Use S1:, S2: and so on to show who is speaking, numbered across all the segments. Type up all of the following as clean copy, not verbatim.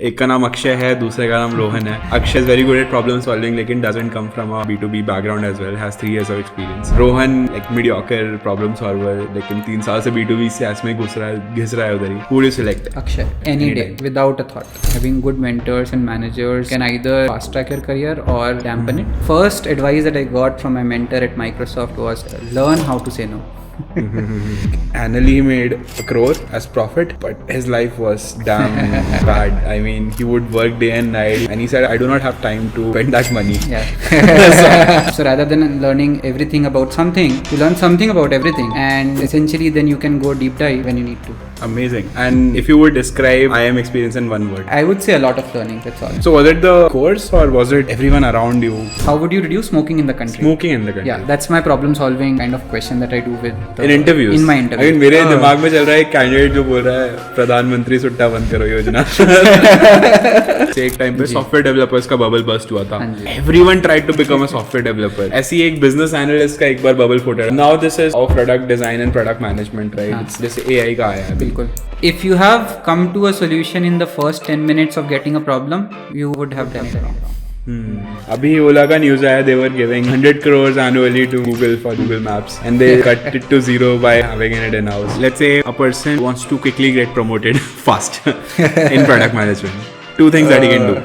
S1: एक का नाम अक्षय है, दूसरे का नाम रोहन है. Akshay is very good at problem solving, लेकिन doesn't come from a B2B background as well. Has 3 years of experience. Rohan like mediocre problem solver, लेकिन 3 साल से B2B SaaS में घिस रहा है उधर ही. Who do you select?
S2: Akshay. Any day, without a thought. Having good mentors and managers can either fast track your career or dampen it. First advice that I got from my mentor at Microsoft was learn how to say no.
S1: Annually he made 1 crore as profit, but his life was damn bad. I mean, he would work day and night, and he said, I do not have time to spend that money.
S2: Yeah. So rather than learning everything about something, you learn something about everything, and essentially then you can go deep dive when you need to.
S1: Amazing. And if you would describe IIM experience in one word?
S2: I would say a lot of learning, that's all.
S1: So was it the course or was it everyone around you?
S2: How would you reduce smoking in the country?
S1: Smoking in the country.
S2: Yeah, that's my problem solving kind of question that I do with
S1: in interviews.
S2: In my interviews.
S1: I mean, मेरे दिमाग में चल रहा है एक candidate जो बोल रहा है प्रधानमंत्री सुट्टा बंद करो योजना. एक टाइम पे सॉफ्टवेयर डेवलपर्स का बबल बस्ट हुआ था. Everyone tried to become a software developer. ऐसी एक बिजनेस एनालिस्ट का एक बार बबल फूटा. Now this is of product design and product management, right? जैसे एआई का आया है.
S2: बिल्कुल. If you have come to a solution in the first 10 minutes of getting a problem, you would have done it wrong.
S1: अभी ओला का news आया, they were giving 100 crores annually to Google for Google Maps, and they cut it to zero by having it in-house. Let's say a person wants to quickly get promoted fast in product management. 2 things that he can do.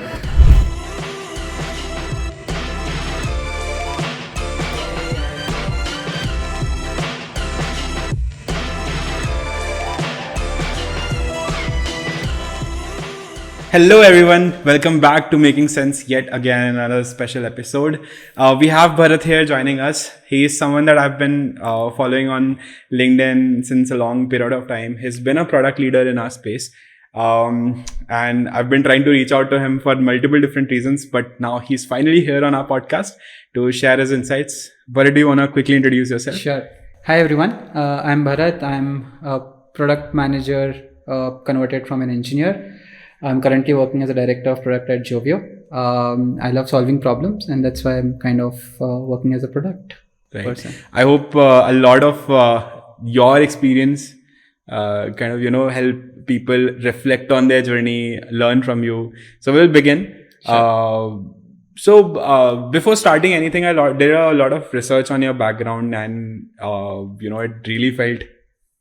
S1: Hello everyone, welcome back to Making Sense yet again, another special episode. We have Bharat here joining us. He is someone that I've been following on LinkedIn since a long period of time. He's been a product leader in our space. And I've been trying to reach out to him for multiple different reasons, but now he's finally here on our podcast to share his insights. Bharat, do you want to quickly introduce yourself?
S2: Sure. Hi everyone, I'm Bharat. I'm a product manager converted from an engineer. I'm currently working as a director of product at Jovio. I love solving problems, and that's why I'm kind of working as a product person.
S1: I hope a lot of your experience kind of, help people reflect on their journey, learn from you. So we'll begin. Sure. So before starting anything, I did a lot of research on your background, and it really felt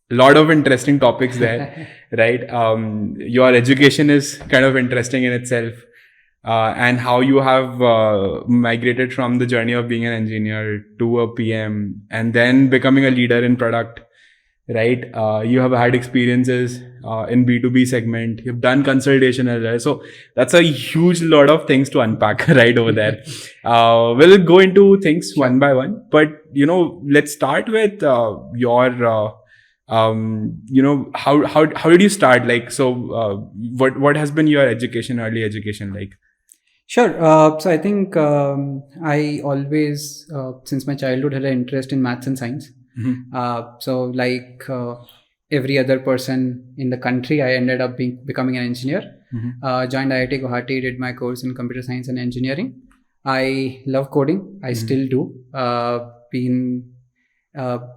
S1: a lot of interesting topics there, right? Your education is kind of interesting in itself, and how you have migrated from the journey of being an engineer to a PM and then becoming a leader in product, right? You have had experiences in B2B segment. You've done consultation as well. So that's a huge lot of things to unpack right over there. We'll go into things one by one, but let's start with your how did you start? Like, so what has been your early education like?
S2: Sure. So I think I always since my childhood had an interest in maths and science. So like every other person in the country, I ended up becoming an engineer. Joined IIT Guwahati, did my course in computer science and engineering. I love coding. I still do.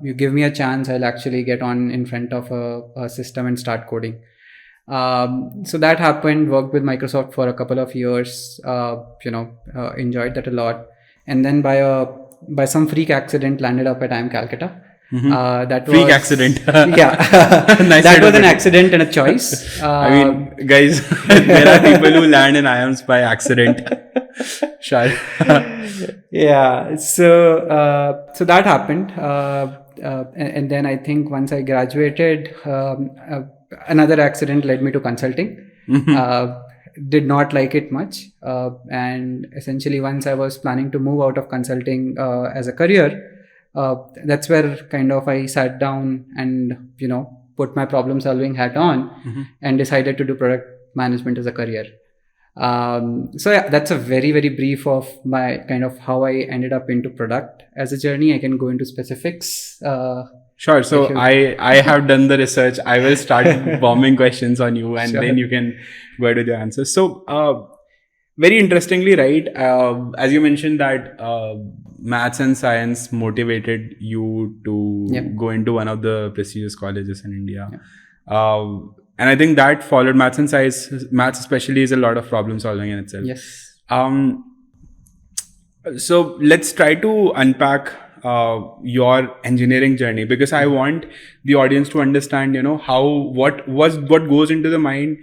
S2: You give me a chance, I'll actually get on in front of a system and start coding. So that happened, worked with Microsoft for a couple of years, enjoyed that a lot. And then by some freak accident landed up at IIM Calcutta. That
S1: freak accident.
S2: Yeah. Nice. That was an accident and a choice.
S1: I mean, guys, there are people who land in IIMs by accident. Sure.
S2: Yeah. So that happened. And then I think once I graduated, another accident led me to consulting. Did not like it much. And essentially once I was planning to move out of consulting as a career, that's where kind of I sat down and, put my problem solving hat on and decided to do product management as a career. So yeah, that's a very, very brief of my kind of how I ended up into product as a journey. I can go into specifics.
S1: Sure. So I have done the research. I will start bombing questions on you, and then you can go ahead with your answers. So very interestingly, right, as you mentioned that maths and science motivated you to go into one of the prestigious colleges in India. And I think that followed maths and science. Maths especially is a lot of problem solving in itself.
S2: Yes.
S1: So let's try to unpack your engineering journey, because I want the audience to understand, what goes into the mind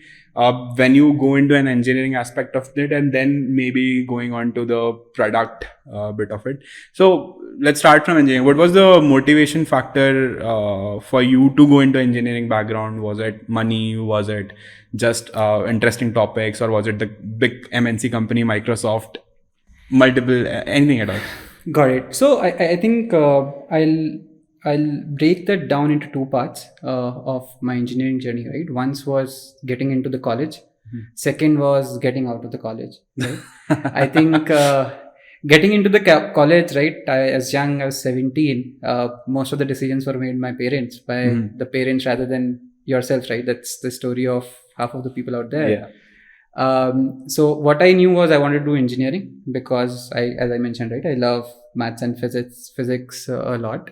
S1: when you go into an engineering aspect of it, and then maybe going on to the product bit of it. So let's start from engineering. What was the motivation factor for you to go into engineering background? Was it money? Was it just interesting topics, or was it the big MNC company, Microsoft? Multiple, anything at all?
S2: Got it. So I think I'll break that down into two parts of my engineering journey. Right. Once was getting into the college. Second was getting out of the college. Right. I think getting into the college. Right. As young as 17, most of the decisions were made by parents, the parents rather than yourself. Right. That's the story of half of the people out there.
S1: Yeah.
S2: So what I knew was I wanted to do engineering because as I mentioned, right, I love maths and physics a lot.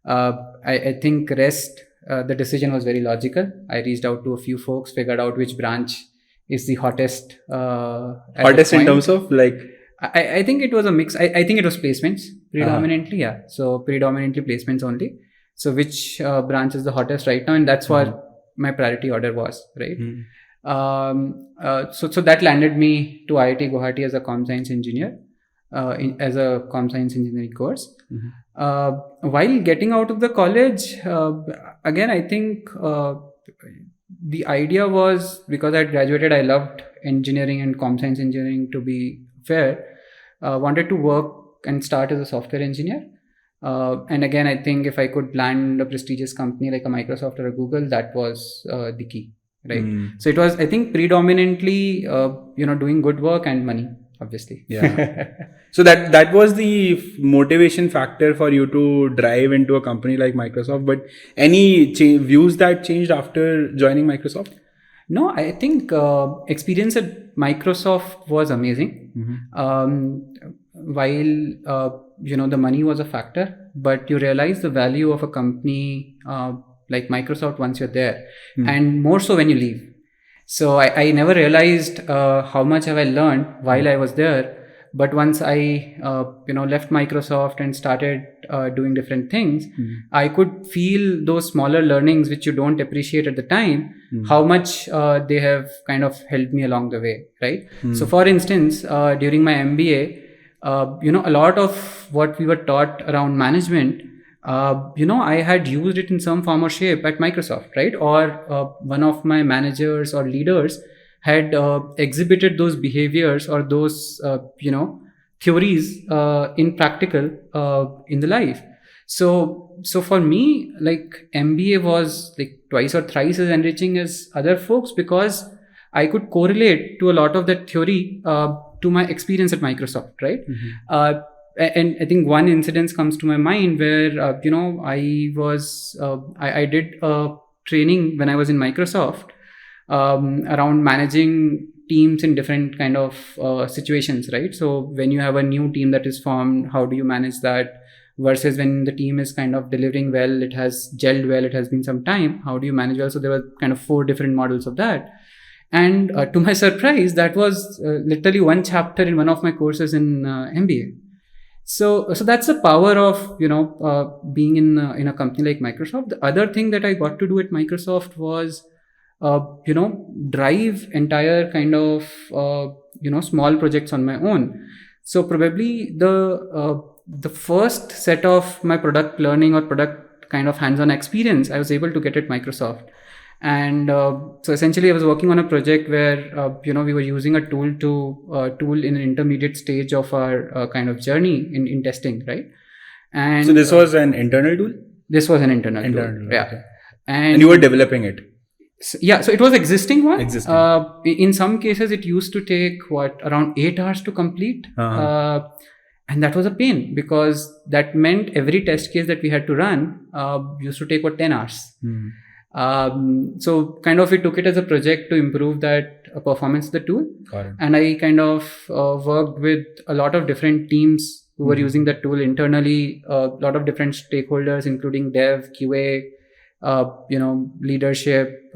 S2: I think the decision was very logical. I reached out to a few folks, figured out which branch is the hottest.
S1: Hottest in terms of like?
S2: I think it was a mix. I think it was placements predominantly. Yeah. So predominantly placements only. So which branch is the hottest right now? And that's what my priority order was, right? So that landed me to IIT Guwahati as a com science engineer, as a com science engineering course. While getting out of the college, again, I think the idea was, because I had graduated, I loved engineering and com science engineering, to be fair, wanted to work and start as a software engineer. And again, I think if I could land a prestigious company like a Microsoft or a Google, that was the key. Right. So it was, I think, predominantly, doing good work and money, obviously.
S1: Yeah. So that was the motivation factor for you to drive into a company like Microsoft. But any views that changed after joining Microsoft?
S2: No, I think experience at Microsoft was amazing. While the money was a factor, but you realize the value of a company like Microsoft once you're there, and more so when you leave. So I never realized how much have I learned while I was there. But once I left Microsoft and started doing different things, I could feel those smaller learnings which you don't appreciate at the time, how much they have kind of helped me along the way, right? So for instance, during my MBA, a lot of what we were taught around management, I had used it in some form or shape at Microsoft, right? Or one of my managers or leaders had exhibited those behaviors or those, theories in practical in the life. So for me, like, MBA was like twice or thrice as enriching as other folks, because I could correlate to a lot of that theory to my experience at Microsoft, right? And I think one incident comes to my mind where, I did a training when I was in Microsoft around managing teams in different kind of situations, right? So when you have a new team that is formed, how do you manage that? Versus when the team is kind of delivering well, it has gelled well, it has been some time, how do you manage well? So there were kind of 4 different models of that. And to my surprise, that was literally one chapter in one of my courses in MBA. So that's the power of being in a company like Microsoft. The other thing that I got to do at Microsoft was drive entire kind of small projects on my own. So probably the first set of my product learning or product kind of hands-on experience I was able to get at Microsoft. And so essentially I was working on a project where we were using a tool in an intermediate stage of our kind of journey in testing, right? And
S1: so this was an internal tool?
S2: This was an internal tool. Yeah.
S1: Okay. And you were developing it?
S2: So it was existing one. In some cases it used to take around 8 hours to complete. And that was a pain, because that meant every test case that we had to run used to take 10 hours. So kind of we took it as a project to improve that performance of the tool. And I kind of worked with a lot of different teams who were using that tool internally, a lot of different stakeholders, including dev, QA, leadership,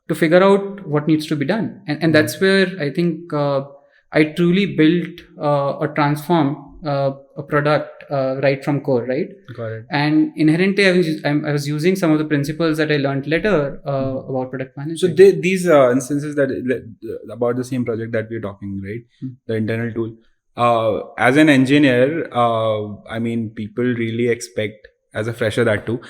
S2: to figure out what needs to be done. And that's where I think I truly built or transformed a product right from core, right?
S1: Got it.
S2: And inherently, I was using some of the principles that I learned later about product management.
S1: So these instances about the same project that we're talking, right? The internal tool. As an engineer, I mean, people really expect, as a fresher that too,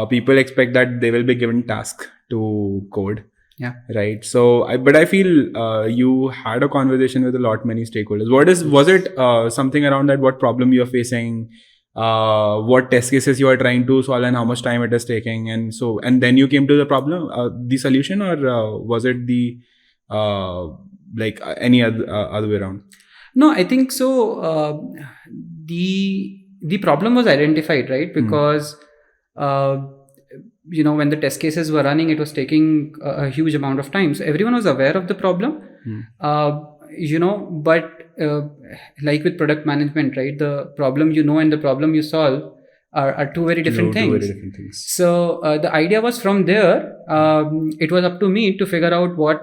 S1: people expect that they will be given task to code.
S2: Yeah.
S1: Right. So, but I feel you had a conversation with many stakeholders. Was it something around that? What problem you're facing? What test cases you are trying to solve, and how much time it is taking? And then you came to the problem, the solution, or was it the any other way around?
S2: No, I think so. The problem was identified, right? Because when the test cases were running, it was taking a huge amount of time. So everyone was aware of the problem, but like with product management, right? The problem and the problem you solve are two very different things. So the idea was from there, it was up to me to figure out what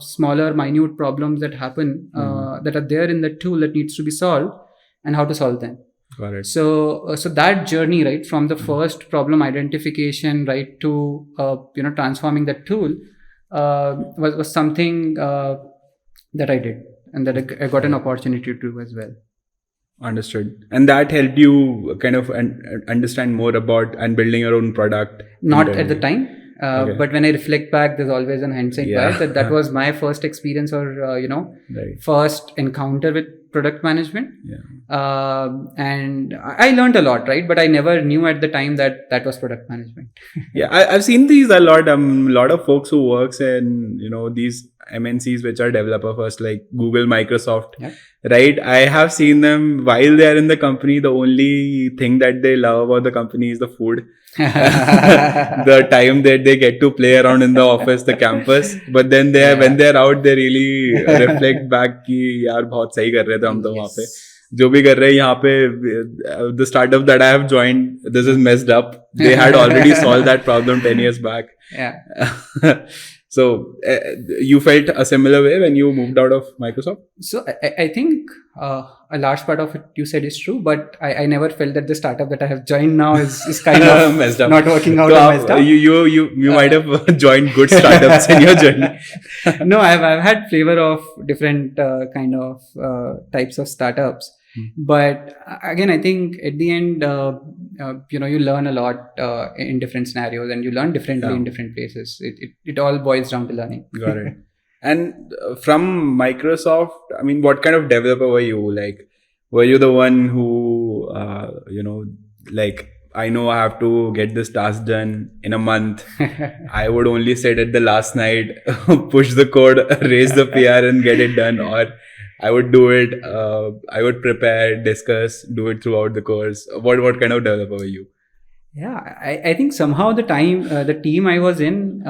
S2: smaller, minute problems that happen, that are there in the tool that needs to be solved, and how to solve them.
S1: Got it.
S2: So that journey, right, from the first problem identification, right, to transforming that tool, was something that I did, and that I got an opportunity to do as well.
S1: Understood. And that helped you kind of understand more about and building your own product.
S2: Not at the time, but when I reflect back, there's always an hindsight bias that was my first experience, or first encounter with product management. And I learned a lot, right? But I never knew at the time that was product management.
S1: I've seen these a lot. A lot of folks who works in these MNCs which are developer first, like Google, Microsoft, right? I have seen them while they are in the company. The only thing that they love about the company is the food. The time that they get to play around in the office, the campus, but then when they're out, they really reflect back कि यार बहुत सही कर रहे थे हम तो वहाँ पे जो भी कर रहे हैं यहाँ पे. The startup that I have joined, this is messed up. They had already solved that problem 10 years back. So you felt a similar way when you moved out of Microsoft?
S2: So I think a large part of it you said is true, but I never felt that the startup that I have joined now is kind of
S1: messed up.
S2: Not working out.
S1: So
S2: messed up.
S1: You might have joined good startups in your journey.
S2: No, I've had flavor of different kind of types of startups. But again, I think at the end, you learn a lot in different scenarios, and you learn differently in different places. It all boils down to learning.
S1: Got it. And from Microsoft, I mean, what kind of developer were you? Like, were you the one who, I know I have to get this task done in a month. I would only sit at the last night, push the code, raise the PR and get it done. Or I would do it. I would prepare, discuss, do it throughout the course. What kind of developer were you?
S2: Yeah, I think somehow the team I was in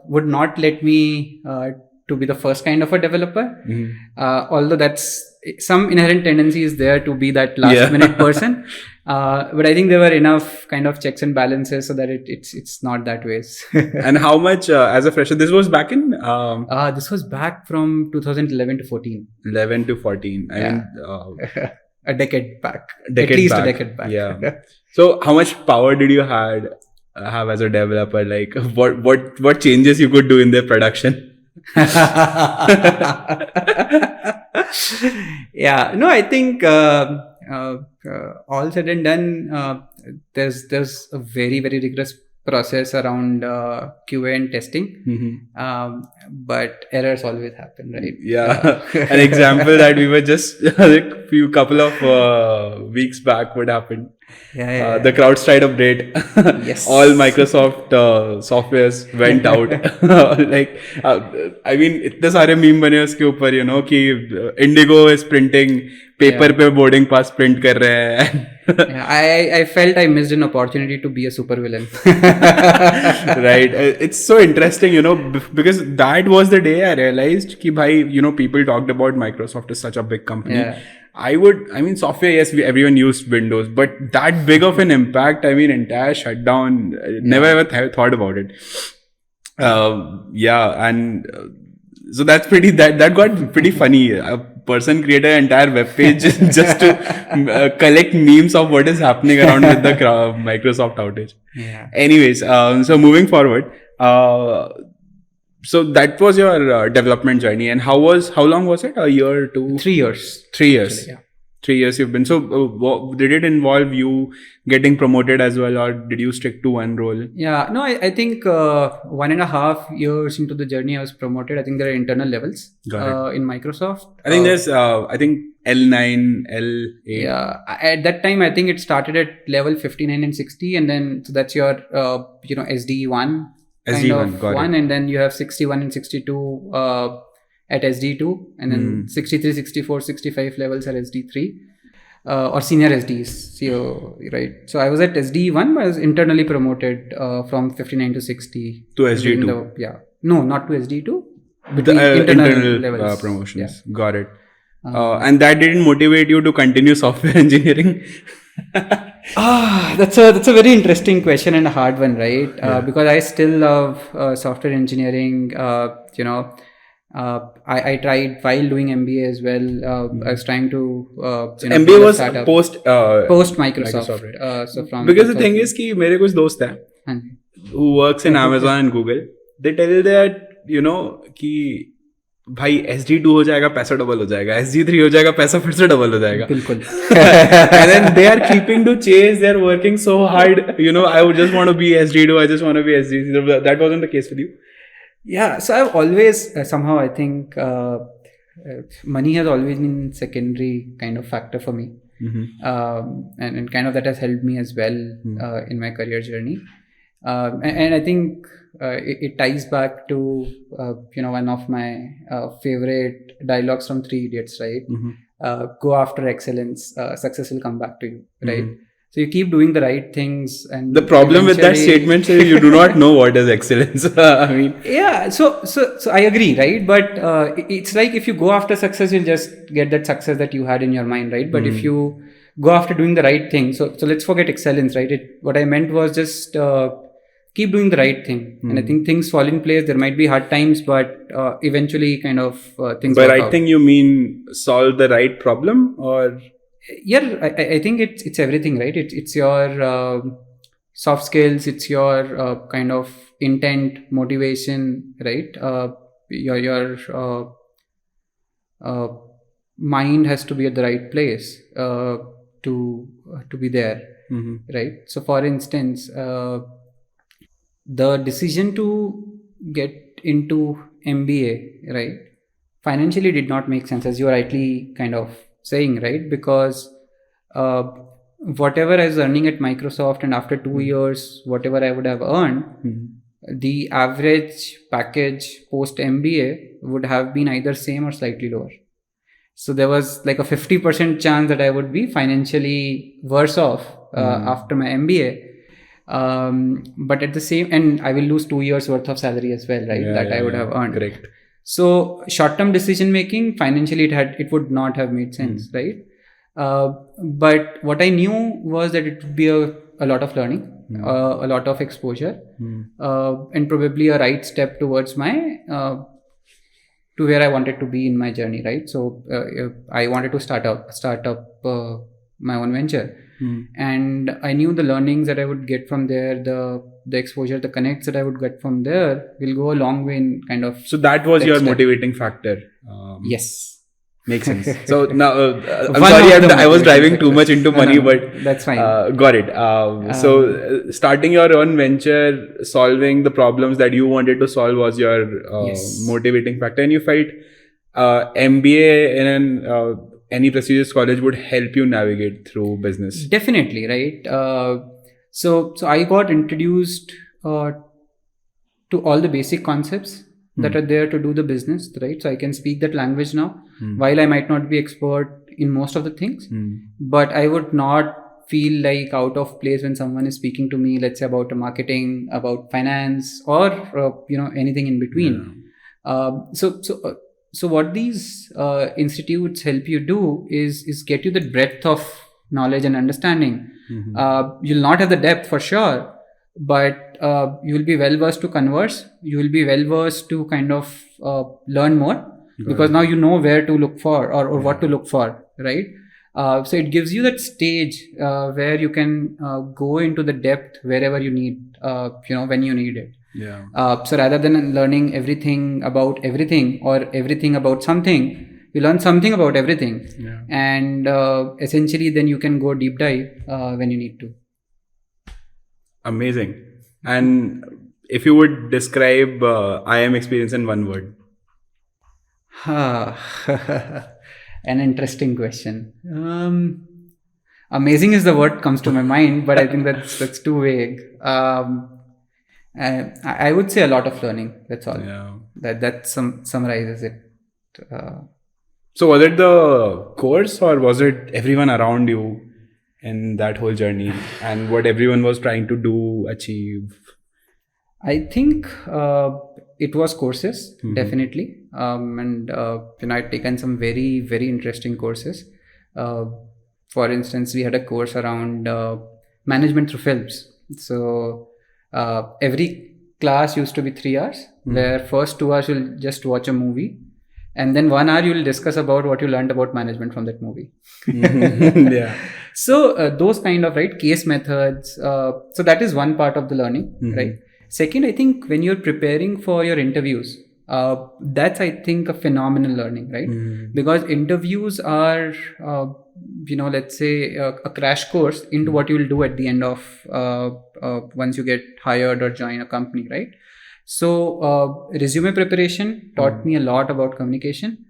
S2: would not let me to be the first kind of a developer. Although that's some inherent tendency is there to be that last minute person. But I think there were enough kind of checks and balances so that it's not that way.
S1: And how much as a fresher? This was back in?
S2: This was back from 2011 to 14.
S1: 11 to 14. I mean,
S2: a decade back. At least a decade back.
S1: Yeah. So how much power did you have as a developer? Like what changes you could do in their production?
S2: Yeah. No, I think all said and done, there's a very, very rigorous process around QA and testing. But errors always happen, right?
S1: Yeah. An example that we were just a couple of weeks back, what happened? The CrowdStrike update.
S2: Yes.
S1: All Microsoft softwares went out. I mean, इतने सारे meme बने उसके ऊपर, कि Indigo is printing paper पे boarding pass print कर रहे हैं.
S2: I felt I missed an opportunity to be a supervillain.
S1: Right. It's so interesting, because that was the day I realized कि भाई, people talked about Microsoft is such a big company.
S2: Yeah.
S1: Software, yes, everyone used Windows, but that big of an impact, entire shutdown, never ever thought about it. Yeah, and so that's pretty. That got pretty funny. A person created an entire web page just to collect memes of what is happening around with the Microsoft outage.
S2: Yeah.
S1: Anyways, so moving forward, so that was your development journey, and how long was it? A year, 2,
S2: 3 years.
S1: 3 years.
S2: Actually, yeah.
S1: 3 years you've been. So, did it involve you getting promoted as well, or did you stick to one role?
S2: Yeah, no, I think 1.5 years into the journey, I was promoted. I think there are internal levels in Microsoft.
S1: I think there's, L9, L8.
S2: Yeah, at that time, I think it started at level 59 and 60, and then so that's your, SD1 kind
S1: SD1,
S2: of
S1: got
S2: one,
S1: it.
S2: and then you have 61 and 62 at SD2, and then 63, 64, 65 levels are SD3. Or senior SDs, so, right? So I was at SD1, but I was internally promoted from 59 to 60.
S1: To SD2?
S2: No, not to SD2.
S1: The internal promotions.
S2: Yeah.
S1: Got it. And that didn't motivate you to continue software engineering?
S2: That's a very interesting question and a hard one, right? Because I still love software engineering. I tried while doing MBA as well. I was trying to
S1: MBA was
S2: post Microsoft. So from
S1: because the thing is कि मेरे कुछ दोस्त हैं who works in Amazon and Google. They tell that कि भाई SD2 हो जाएगा पैसा डबल हो जाएगा, SD3 हो जाएगा पैसा फिर से डबल हो जाएगा.
S2: बिल्कुल.
S1: And then they are keeping to chase. They are working so hard. I would just want to be SD2. I just want to be SD3. That wasn't the case with you.
S2: Yeah, so I've always somehow I think money has always been secondary kind of factor for me, and kind of that has helped me as well in my career journey, and I think it ties back to one of my favorite dialogues from Three Idiots, right? Go after excellence, success will come back to you, right? So you keep doing the right things, and
S1: the problem with that statement is you do not know what is excellence. I mean,
S2: yeah. So I agree, right? But it's like if you go after success, you'll just get that success that you had in your mind, right? But if you go after doing the right thing, so let's forget excellence, right? What I meant was just keep doing the right thing, and I think things fall in place. There might be hard times, but eventually, kind of things.
S1: By right thing, you mean solve the right problem, or?
S2: Yeah, I think it's everything, right? It's your soft skills, it's your kind of intent, motivation, right? Your mind has to be at the right place to be there, right? So, for instance, the decision to get into MBA, right, financially did not make sense, as you rightly kind of saying, right? Because whatever I was earning at Microsoft, and after 2 years, whatever I would have earned, the average package post MBA would have been either same or slightly lower. So there was like a 50% chance that I would be financially worse off after my MBA. But at the same, and I will lose 2 years worth of salary as well, right? I would have earned.
S1: Correct.
S2: So short-term decision making, financially it would not have made sense, right? But what I knew was that it would be a lot of learning, a lot of exposure, and probably a right step towards my to where I wanted to be in my journey, right? So I wanted to start up my own venture, and I knew the learnings that I would get from there, the exposure, the connects that I would get from there will go a long way in kind of.
S1: So that was your motivating factor.
S2: Yes.
S1: Makes sense. So now, I'm sorry, I was driving too much into money, but
S2: that's fine.
S1: Got it. So starting your own venture, solving the problems that you wanted to solve was your motivating factor, and you felt MBA in any prestigious college would help you navigate through business.
S2: Definitely, right? So I got introduced to all the basic concepts that are there to do the business, right? So I can speak that language now. While I might not be expert in most of the things, but I would not feel like out of place when someone is speaking to me, let's say about marketing, about finance, or anything in between. So what these institutes help you do is get you the breadth of knowledge and understanding. You'll not have the depth for sure, but you will be well versed to converse. You will be well versed to kind of learn more, because now you know where to look for or what to look for, right? So it gives you that stage where you can go into the depth wherever you need, when you need it.
S1: Yeah.
S2: So rather than learning everything about everything or everything about something, you learn something about everything.
S1: Yeah.
S2: And essentially then you can go deep dive when you need to.
S1: Amazing. And if you would describe IIM experience in one word.
S2: An interesting question. Amazing is the word comes to my mind, but I think that's too vague. I would say a lot of learning. That's all.
S1: Yeah.
S2: That summarizes it.
S1: So was it the course, or was it everyone around you in that whole journey, and what everyone was trying to do, achieve?
S2: I think it was courses, definitely. And I'd taken some very, very interesting courses. For instance, we had a course around management through films. So every class used to be 3 hours, where first 2 hours you'll just watch a movie, and then 1 hour you'll discuss about what you learned about management from that movie.
S1: Yeah.
S2: So those kind of case methods. So that is one part of the learning, right? Second, I think when you're preparing for your interviews, that's, I think, a phenomenal learning, right? Because interviews are, let's say a crash course into what you will do at the end of once you get hired or join a company, right? So resume preparation taught me a lot about communication.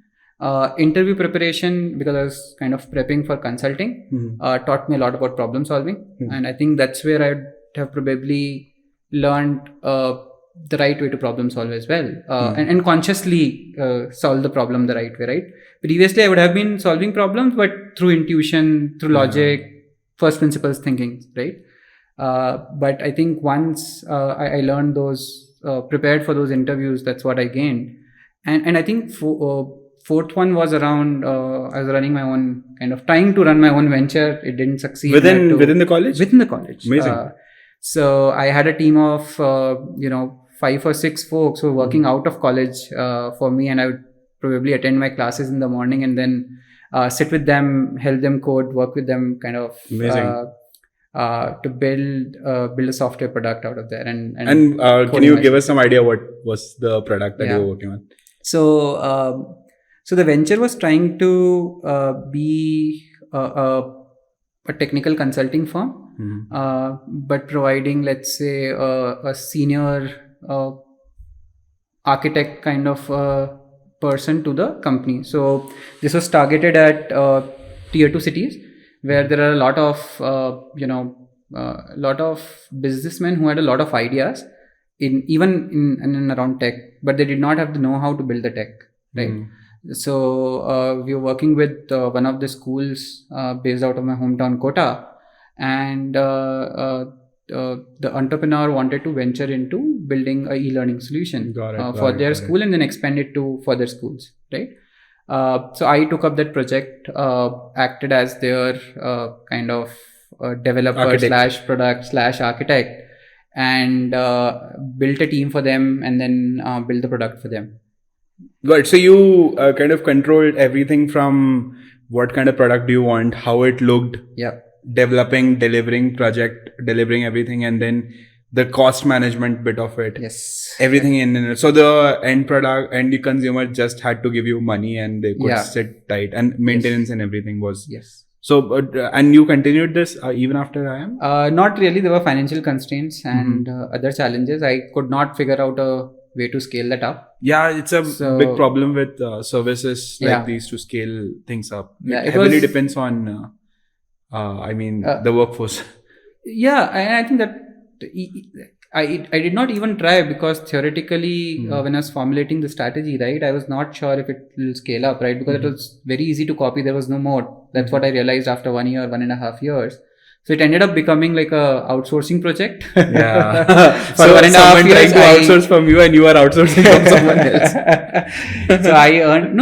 S2: Interview preparation, because I was kind of prepping for consulting, taught me a lot about problem solving. And I think that's where I'd have probably learned the right way to problem solve as well, and consciously solve the problem the right way, right? Previously I would have been solving problems, but through intuition, through logic, first principles thinking, right? But I think once I learned those, prepared for those interviews, that's what I gained. And I think fourth one was around, I was running my own, kind of trying to run my own venture. It didn't succeed.
S1: Within the college?
S2: Within the college.
S1: Amazing.
S2: So I had a team of 5 or 6 folks who were working out of college for me, and I would probably attend my classes in the morning and then sit with them, help them code, work with them, kind of to build a software product out of there. And
S1: can you give us some idea what was the product that you were working on?
S2: So the venture was trying to be a technical consulting firm, but providing, let's say, a senior architect kind of person to the company. So this was targeted at tier 2 cities, where there are a lot of businessmen who had a lot of ideas in and around tech, but they did not have the know-how to build the tech, right? So we were working with one of the schools based out of my hometown, Kota, and the entrepreneur wanted to venture into building a e-learning solution for their school and then expand it to further schools, right? So I took up that project, acted as their kind of developer / product / architect, and built a team for them, and then built the product for them.
S1: Good. So you kind of controlled everything from what kind of product do you want, how it looked, developing, delivering everything, and then the cost management bit of it.
S2: Yes.
S1: Everything in it. So the end consumer just had to give you money and they could sit tight, and maintenance and everything was.
S2: Yes.
S1: So, and you continued this even after IIM?
S2: Not really. There were financial constraints and other challenges. I could not figure out a way to scale that up.
S1: Yeah, it's a big problem with services like these to scale things up. It heavily depends on, the workforce.
S2: Yeah, and I think that I did not even try, because theoretically, when I was formulating the strategy, right, I was not sure if it will scale up, right? Because it was very easy to copy. There was no more. That's what I realized after 1 year, 1.5 years. So it ended up becoming like a outsourcing project.
S1: Yeah. So someone trying to outsource from you, and you are outsourcing from someone else.
S2: So I earned,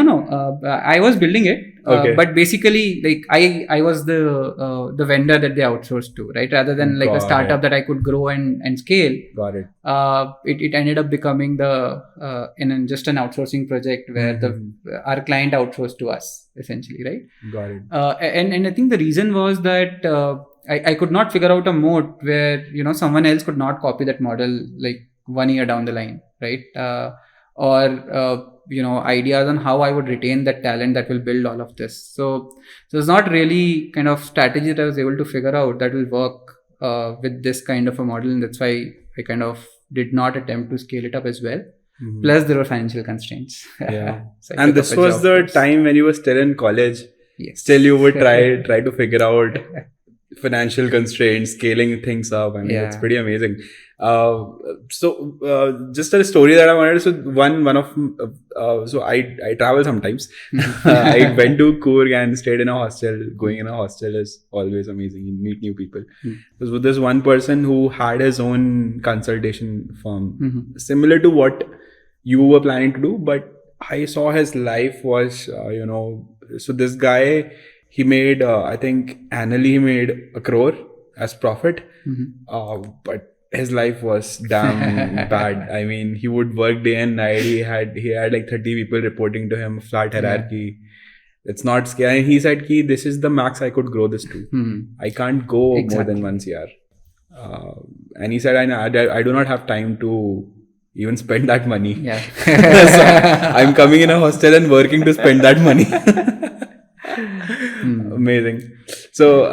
S2: I was building it.
S1: Okay.
S2: But basically, like I was the vendor that they outsourced to, right? Rather than like a
S1: Got
S2: startup
S1: it.
S2: that I could grow and scale.
S1: Got it.
S2: It ended up becoming just an outsourcing project where our client outsourced to us essentially, right?
S1: Got it.
S2: And I think the reason was that I could not figure out a mode where someone else could not copy that model like 1 year down the line, right? Or ideas on how I would retain that talent that will build all of this. So it's not really kind of strategy that I was able to figure out that will work with this kind of a model, and that's why I kind of did not attempt to scale it up as well. Plus, there were financial constraints.
S1: Yeah.
S2: So
S1: And this was the time when you were still in college.
S2: Yes.
S1: Still, you would try to figure out financial constraints, scaling things up. I mean, it's pretty amazing. Just a story that I wanted. So I travel sometimes. I went to Coorg and stayed in a hostel. Going in a hostel is always amazing. You meet new people. So there's one person who had his own consultation firm, similar to what you were planning to do, but I saw his life was, so this guy, he made, I think annually he made 1 crore as profit, but his life was damn bad. I mean, he would work day and night. He had like 30 people reporting to him, flat hierarchy. It's not scary. And he said, this is the max I could grow this to. I can't go more than 1 year. And he said, I do not have time to even spend that money.
S2: Yeah.
S1: So I'm coming in a hostel and working to spend that money. Amazing. So,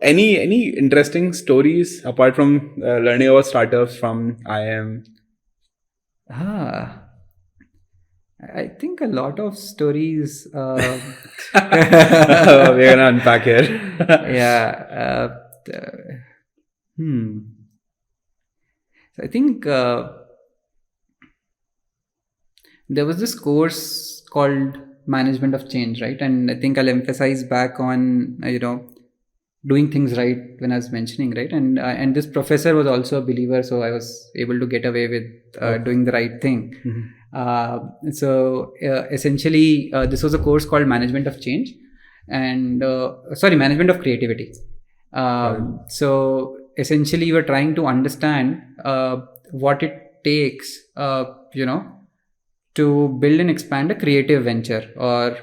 S1: any interesting stories apart from learning about startups from IIM?
S2: I think a lot of stories.
S1: We're gonna unpack here.
S2: Yeah. So I think there was this course called Management of Change, right? And I think I'll emphasize back on doing things right when I was mentioning, right? And this professor was also a believer, so I was able to get away with doing the right thing. Essentially, this was a course called Management of Change, and Management of Creativity. So essentially, we were trying to understand what it takes, to build and expand a creative venture or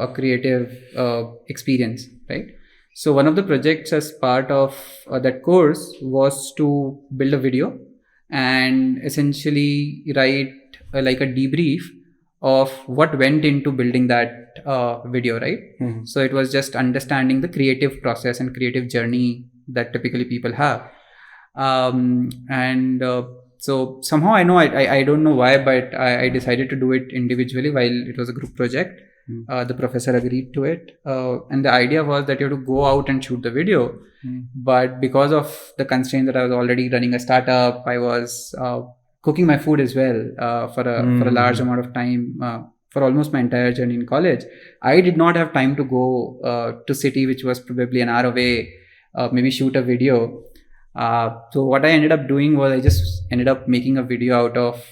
S2: a creative experience, right? So one of the projects as part of that course was to build a video and essentially write like a debrief of what went into building that video, right? So it was just understanding the creative process and creative journey that typically people have. So somehow I don't know why, but I decided to do it individually while it was a group project. The professor agreed to it. And the idea was that you have to go out and shoot the video. But because of the constraint that I was already running a startup, I was cooking my food as well for a large amount of time for almost my entire journey in college. I did not have time to go to city, which was probably an hour away, maybe shoot a video. So what I ended up doing was I just ended up making a video out of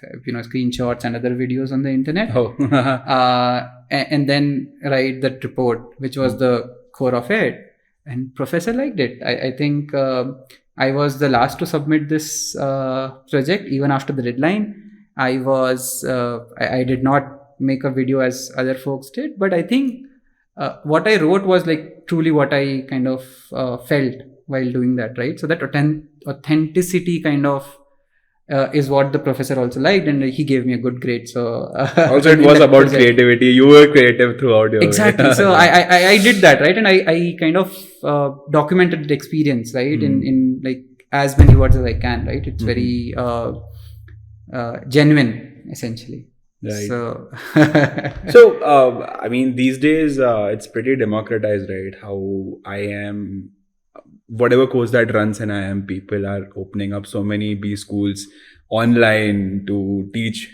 S2: screenshots and other videos on the internet. And then write that report, which was the core of it. And professor liked it. I think I was the last to submit this project even after the deadline. I did not make a video as other folks did, but I think what I wrote was like truly what I kind of felt while doing that, right? So that authenticity kind of is what the professor also liked, and he gave me a good grade. So
S1: also it was about creativity. You were creative throughout your
S2: exactly. So I did that, right? And I kind of documented the experience, right? In like as many words as I can, right? It's very genuine, essentially.
S1: Right.
S2: So,
S1: I mean, these days it's pretty democratized, right? How IIM, whatever course that runs in IIM, people are opening up so many B schools online to teach,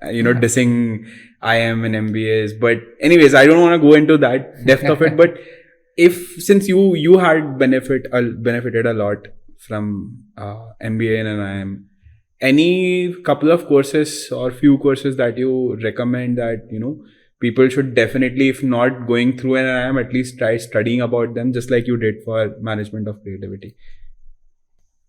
S1: dissing IIM and MBAs. But anyways, I don't want to go into that depth of it. But since you had benefited a lot from MBA and IIM, any couple of courses or few courses that you recommend that people should definitely, if not going through an IIM, at least try studying about them, just like you did for management of creativity?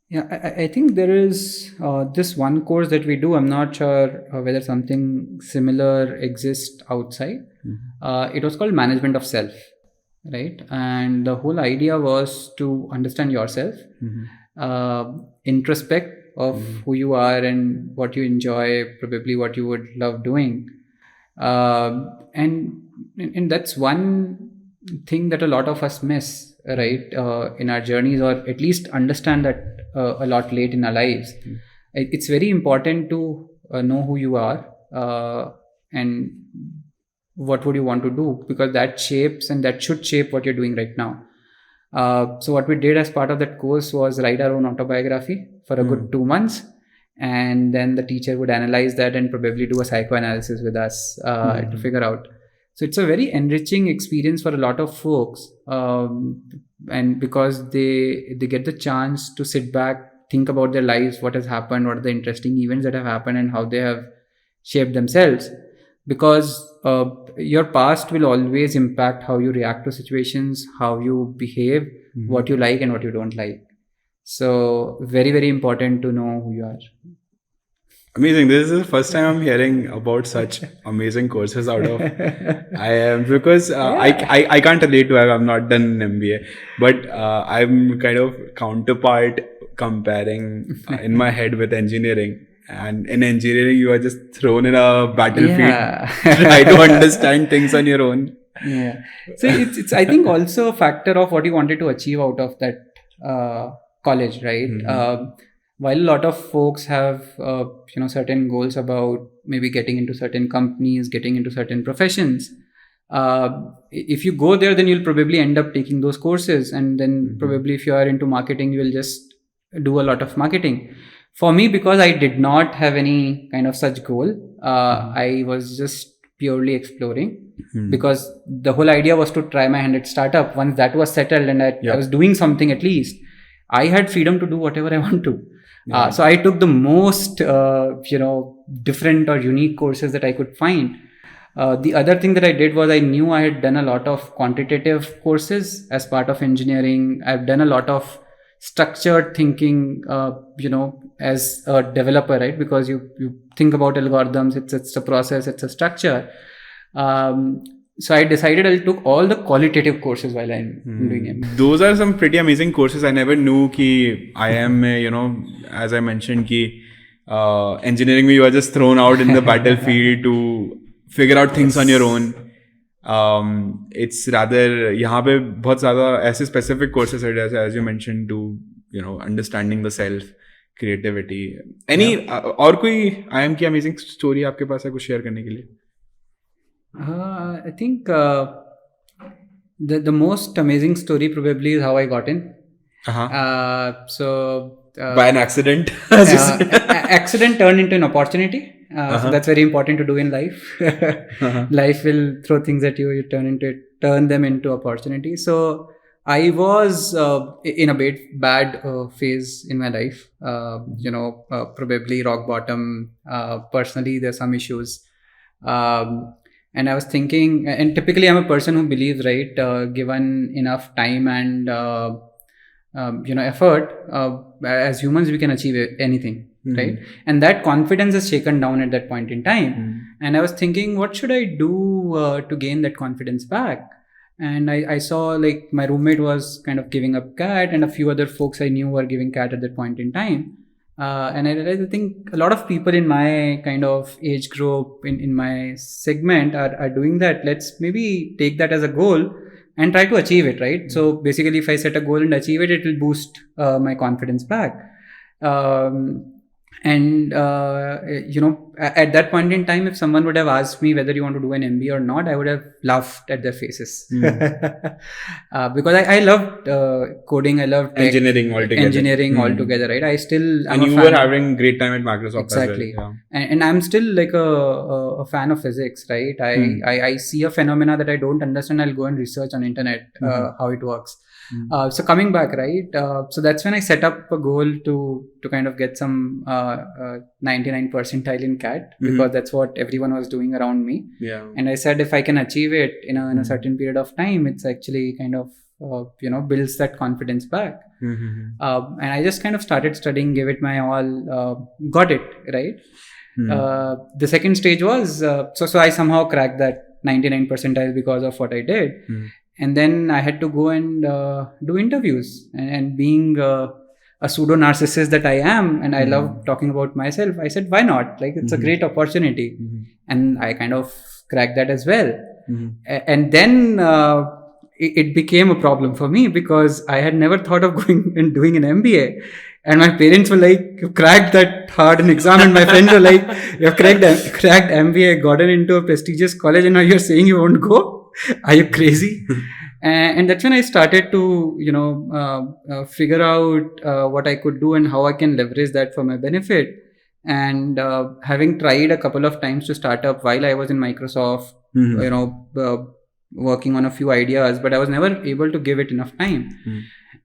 S2: Yeah, I think there is this one course that we do. I'm not sure whether something similar exists outside. It was called Management of Self, right? And the whole idea was to understand yourself, introspect of who you are and what you enjoy, probably what you would love doing. And that's one thing that a lot of us miss, right, in our journeys, or at least understand that a lot late in our lives. It's very important to know who you are and what would you want to do, because that shapes and that should shape what you're doing right now. So what we did as part of that course was write our own autobiography for a good 2 months, and then the teacher would analyze that and probably do a psychoanalysis with us to figure out. So it's a very enriching experience for a lot of folks, and because they get the chance to sit back, think about their lives, what has happened, what are the interesting events that have happened, and how they have shaped themselves. Because your past will always impact how you react to situations, how you behave, what you like and what you don't like. So very, very important to know who you are.
S1: Amazing. This is the first time I'm hearing about such amazing courses out of IIM, because I can't relate to it. I've not done an MBA, but I'm kind of counterpart comparing in my head with engineering. And in engineering, you are just thrown in a battlefield, try to understand things on your own.
S2: Yeah. So it's I think also a factor of what you wanted to achieve out of that college, right? While a lot of folks have certain goals about maybe getting into certain companies, getting into certain professions, if you go there, then you'll probably end up taking those courses, and then probably if you are into marketing, you will just do a lot of marketing. For me, because I did not have any kind of such goal, I was just purely exploring, because the whole idea was to try my hand at startup. Once that was settled and I was doing something, at least I had freedom to do whatever I want to. So I took the most different or unique courses that I could find. The other thing that I did was I knew I had done a lot of quantitative courses as part of engineering. I've done a lot of structured thinking, as a developer, right? Because you think about algorithms, it's a process, it's a structure. So I decided I'll took all the qualitative courses while I'm doing it.
S1: Those are some pretty amazing courses. I never knew ki IIM mein, as I mentioned, ki engineering mein you are just thrown out in the battlefield to figure out things on your own. It's rather यहाँ पे बहुत ज़्यादा ऐसे specific courses है, जैसे as you mentioned, to understanding the self, creativity. Any और कोई IIM की amazing story आपके पास है कुछ share करने के लिए?
S2: I think the most amazing story probably is how I got in.
S1: By an accident.
S2: Accident turned into an opportunity. So that's very important to do in life. Life will throw things at you. You turn them into opportunities. So I was in a bad phase in my life. Probably rock bottom. Personally, there's some issues. And I was thinking, and typically I'm a person who believes, right, given enough time and effort, as humans we can achieve anything. Right? And that confidence is shaken down at that point in time. And I was thinking, what should I do to gain that confidence back? And I saw like my roommate was kind of giving up CAT, and a few other folks I knew were giving CAT at that point in time. And I realized, I think a lot of people in my kind of age group, in my segment are doing that. Let's maybe take that as a goal and try to achieve it, right? So basically, if I set a goal and achieve it, it will boost my confidence back. And at that point in time, if someone would have asked me whether you want to do an MBA or not, I would have laughed at their faces. Because I loved coding, I loved tech, engineering altogether, right?
S1: And you were having great time at Microsoft.
S2: Exactly.
S1: As well.
S2: And I'm still like a fan of physics, right? I see a phenomena that I don't understand, I'll go and research on internet how it works. So coming back, right? So that's when I set up a goal to kind of get some 99 percentile in CAT because that's what everyone was doing around me.
S1: Yeah.
S2: And I said, if I can achieve it in a certain period of time, it's actually kind of, builds that confidence back. And I just kind of started studying, gave it my all, got it, right? The second stage was, so I somehow cracked that 99 percentile because of what I did. And then I had to go and do interviews. And being a pseudo narcissist that I am, and I love talking about myself, I said, why not? Like, it's a great opportunity. And I kind of cracked that as well. And then it became a problem for me because I had never thought of going and doing an MBA. And my parents were like, you cracked that hard an exam. And my friends were like, you've cracked MBA, gotten into a prestigious college, and now you're saying you won't go? Are you crazy? And that's when I started to, figure out what I could do and how I can leverage that for my benefit. And having tried a couple of times to start up while I was in Microsoft, working on a few ideas, but I was never able to give it enough time.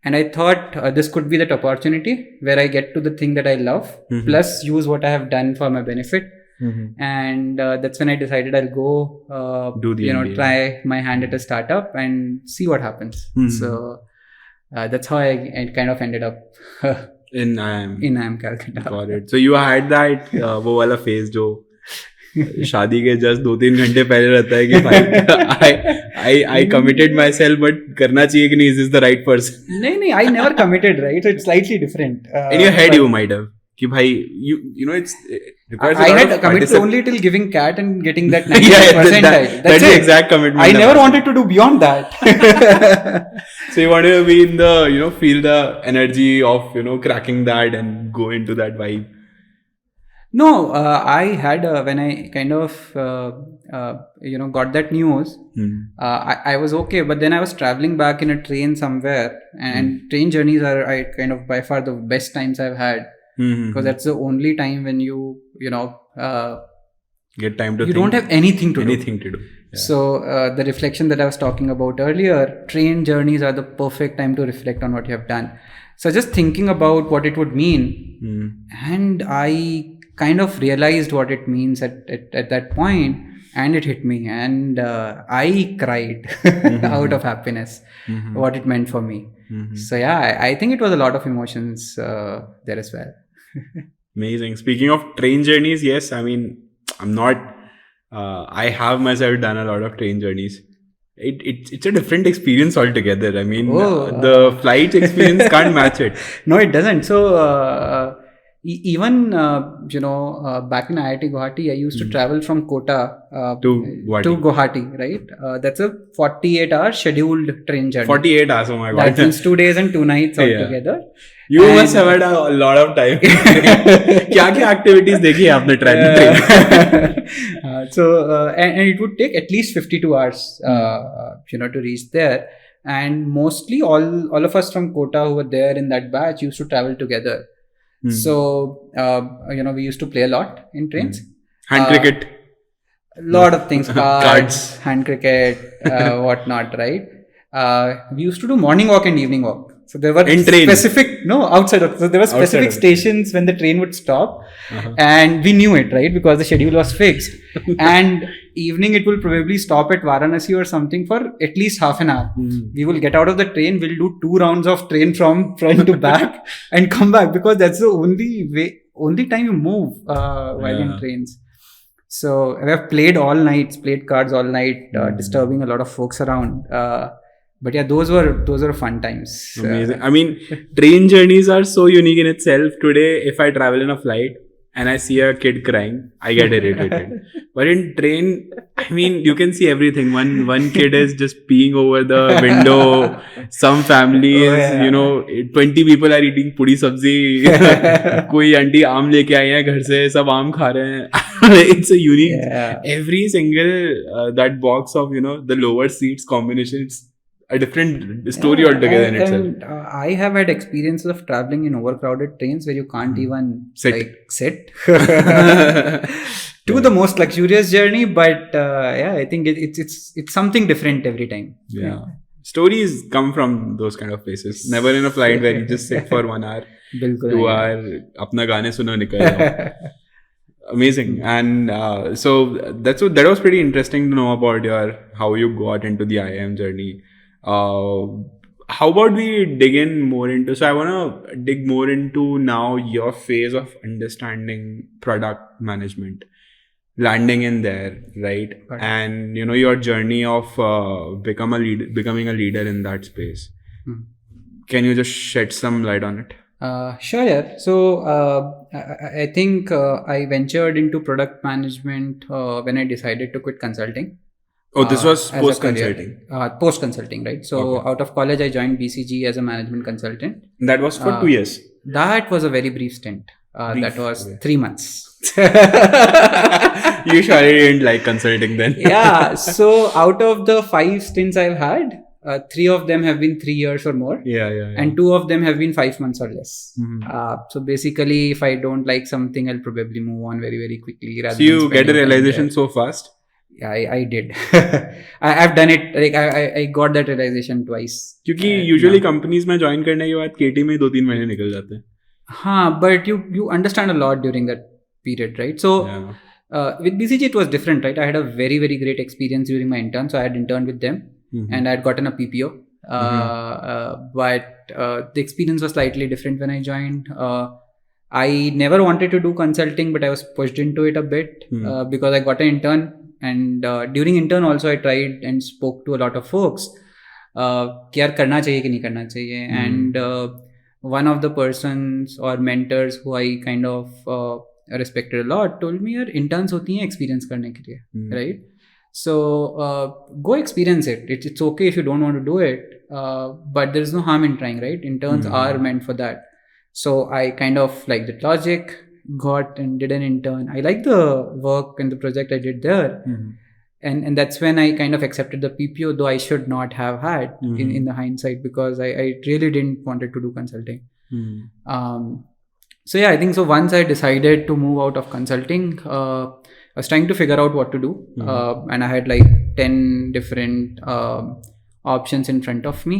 S2: And I thought this could be that opportunity where I get to the thing that I love, plus use what I have done for my benefit. And that's when I decided I'll go, try my hand at a startup and see what happens. So that's how I kind of ended up
S1: in IIM.
S2: In IIM Calcutta.
S1: Got it. So you had that वो वाला phase जो शादी के just 2-3 घंटे पहले रहता है कि भाई I committed myself, but करना चाहिए कि नहीं, is this the right person?
S2: नहीं, I never committed, right? So it's slightly different.
S1: In your head you might have कि भाई it requires
S2: I had committed only till giving CAT and getting that 90%.
S1: That's the exact commitment.
S2: I never wanted to do beyond that.
S1: So you wanted to be in the feel the energy of cracking that and go into that vibe.
S2: No, I had when I kind of got that news, I was okay. But then I was traveling back in a train somewhere, and train journeys are kind of by far the best times I've had, because that's the only time when you
S1: get time to
S2: you
S1: think.
S2: Don't have anything to do.
S1: Yeah.
S2: So the reflection that I was talking about earlier, train journeys are the perfect time to reflect on what you have done. So just thinking about what it would mean, and I kind of realized what it means at that point, and it hit me, and I cried out of happiness, what it meant for me. So yeah, I think it was a lot of emotions there as well.
S1: Amazing. Speaking of train journeys, yes, I mean, I'm not, I have myself done a lot of train journeys. It's a different experience altogether. I mean, the flight experience can't match it.
S2: No, it doesn't. So, even back in IIT Guwahati, I used to travel from Kota to Guwahati, right? That's a 48-hour scheduled train journey.
S1: 48 hours, oh my god.
S2: That means 2 days and 2 nights altogether.
S1: You must have had a lot of time. क्या activities देखी है आपने train?
S2: So and it would take at least 52 hours, to reach there. And mostly all of us from Kota who were there in that batch used to travel together. So, we used to play a lot in trains.
S1: Hand cricket.
S2: A lot of things. Cards, hand cricket, whatnot, right? We used to do morning walk and evening walk. So there were outside of, so there were specific stations when the train would stop, and we knew it, right? Because the schedule was fixed. And evening it will probably stop at Varanasi or something for at least half an hour. We will get out of the train, we'll do 2 rounds of train from front to back and come back, because that's the only time you move while in trains. So we have played all nights, played cards all night, disturbing a lot of folks around. But yeah, those were fun times.
S1: Amazing. I mean, train journeys are so unique in itself. Today, if I travel in a flight and I see a kid crying, I get irritated. But in train, I mean, you can see everything. One kid is just peeing over the window. Some families, 20 people are eating puri sabzi. कोई aunty आम लेके आई है घर से, सब आम खा रहे हैं. It's a unique. Yeah. Every single that box of the lower seats combination. It's a different story altogether in itself.
S2: And I have had experiences of traveling in overcrowded trains where you can't even sit. To the most luxurious journey, but I think it's something different every time.
S1: Yeah. Stories come from those kind of places. Never in a flight where you just sit for 1 hour, 2 hour, apna gaane suno nikal jao. Amazing. And so that was pretty interesting to know about how you got into the IIM journey. How about we dig in more into? So I want to dig more into now your phase of understanding product management, landing in there, right?
S2: Right.
S1: And your journey of becoming a leader in that space. Can you just shed some light on it?
S2: Sure, yeah. So I think I ventured into product management when I decided to quit consulting.
S1: Oh, this was
S2: as a
S1: post
S2: career.
S1: consulting.
S2: Post consulting, right? So
S1: Okay.
S2: out of college, I joined BCG as a management consultant.
S1: That was for 2 years.
S2: That was a very brief stint.
S1: Brief,
S2: That was
S1: okay.
S2: 3 months.
S1: You surely didn't like consulting then.
S2: Yeah. So out of the 5 stints I've had, 3 of them have been 3 years or more.
S1: Yeah.
S2: And 2 of them have been 5 months or less.
S1: Mhm.
S2: So basically, if I don't like something, I'll probably move on very, very quickly.
S1: So you get a realization so fast?
S2: Yeah, I did. I've done it. Like I got that realization twice.
S1: क्योंकि usually companies में join करने के बाद KT में 2-3 महीने निकल जाते हैं.
S2: हाँ, but you understand a lot during that period, right? So with BCG it was different, right? I had a very, very great experience during my intern. So I had interned with them. And I had gotten a PPO. But the experience was slightly different when I joined. I never wanted to do consulting, but I was pushed into it a bit because I got an intern. And during intern also, I tried and spoke to a lot of folks. कि यार करना चाहिए कि नहीं करना चाहिए. And one of the persons or mentors who I kind of respected a lot told me, यार interns होती हैं experience करने के लिए, right? So go experience it. It's okay if you don't want to do it, but there's no harm in trying, right? Interns are meant for that. So I kind of like that logic, got and did an intern. I liked the work and the project I did there. And that's when I kind of accepted the PPO, though I should not have had in the hindsight, because I really didn't wanted to do consulting. So yeah, I think so. Once I decided to move out of consulting, I was trying to figure out what to do. And I had like 10 different options in front of me,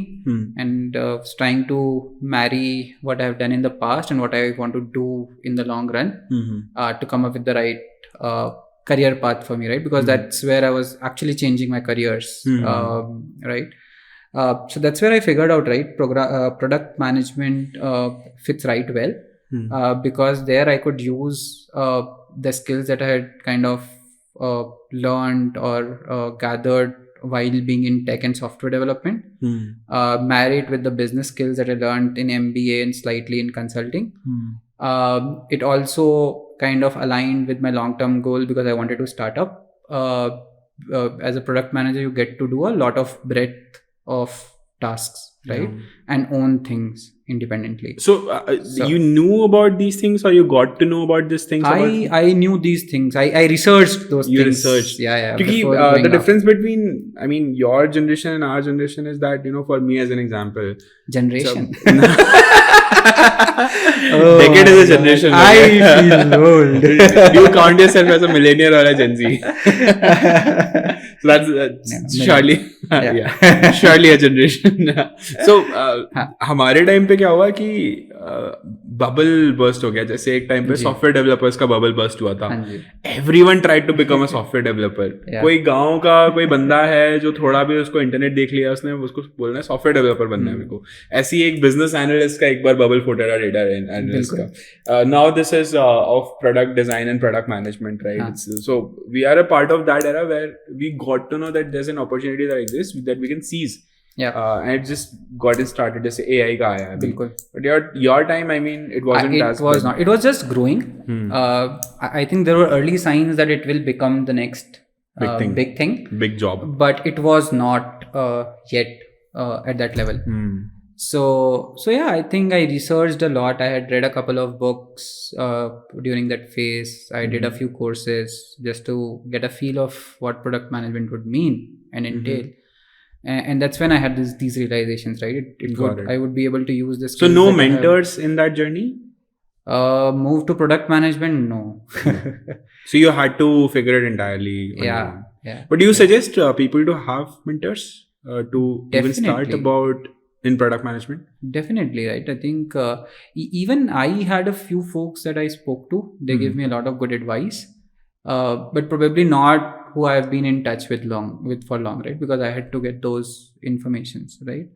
S2: and was trying to marry what I have done in the past and what I want to do in the long run to come up with the right career path for me, right? Because that's where I was actually changing my careers, right? So that's where I figured out, right? Product management fits right well because there I could use the skills that I had kind of learned or gathered while being in tech and software development, married with the business skills that I learned in MBA and slightly in consulting. It also kind of aligned with my long-term goal because I wanted to start up. As a product manager, you get to do a lot of breadth of tasks, right? And own things independently.
S1: So you knew about these things, or you got to know about these things?
S2: I knew these things. I researched those things.
S1: You researched.
S2: Yeah.
S1: Because the difference between, your generation and our generation is that, for me as an example.
S2: Generation.
S1: Decade is a generation.
S2: I feel old.
S1: Do you count yourself as a millennial or a Gen Z? So that's surely, surely a generation. So हमारे time पे क्या हुआ कि bubble burst हो गया. जैसे एक time पे सॉफ्टवेयर डेवलपर्स का बबल बर्स्ट हुआ था. Everyone tried to become a software developer. कोई गांव का कोई बंदा है जो थोड़ा भी उसको इंटरनेट देख लिया, उसने उसको बोलना है सॉफ्टवेयर डेवलपर बनना है मेरे को. ऐसी एक बिजनेस एनालिस्ट का एक बार बबल फूटा था, डेटा एनालिस्ट का. Now this is of product design and product management, right? So we are a part of that era where we got to know that there is an opportunity that exists that we can seize. And it just got it started. Just AI का आया. बिल्कुल. But your time, it wasn't as.
S2: It was not. It was just growing. I think there were early signs that it will become the next big thing. Big job. But it was not yet at that level. So yeah, I think I researched a lot. I had read a couple of books during that phase. I did a few courses just to get a feel of what product management would mean and entail. And that's when I had these realizations, right? I would be able to use this.
S1: So no mentors in that journey?
S2: Move to product management, no.
S1: So you had to figure it entirely.
S2: Yeah.
S1: But do you suggest people to have mentors to even start about in product management?
S2: Definitely, right? I think even I had a few folks that I spoke to. They gave me a lot of good advice, but probably not who I've been in touch with for long, right? Because I had to get those informations, right?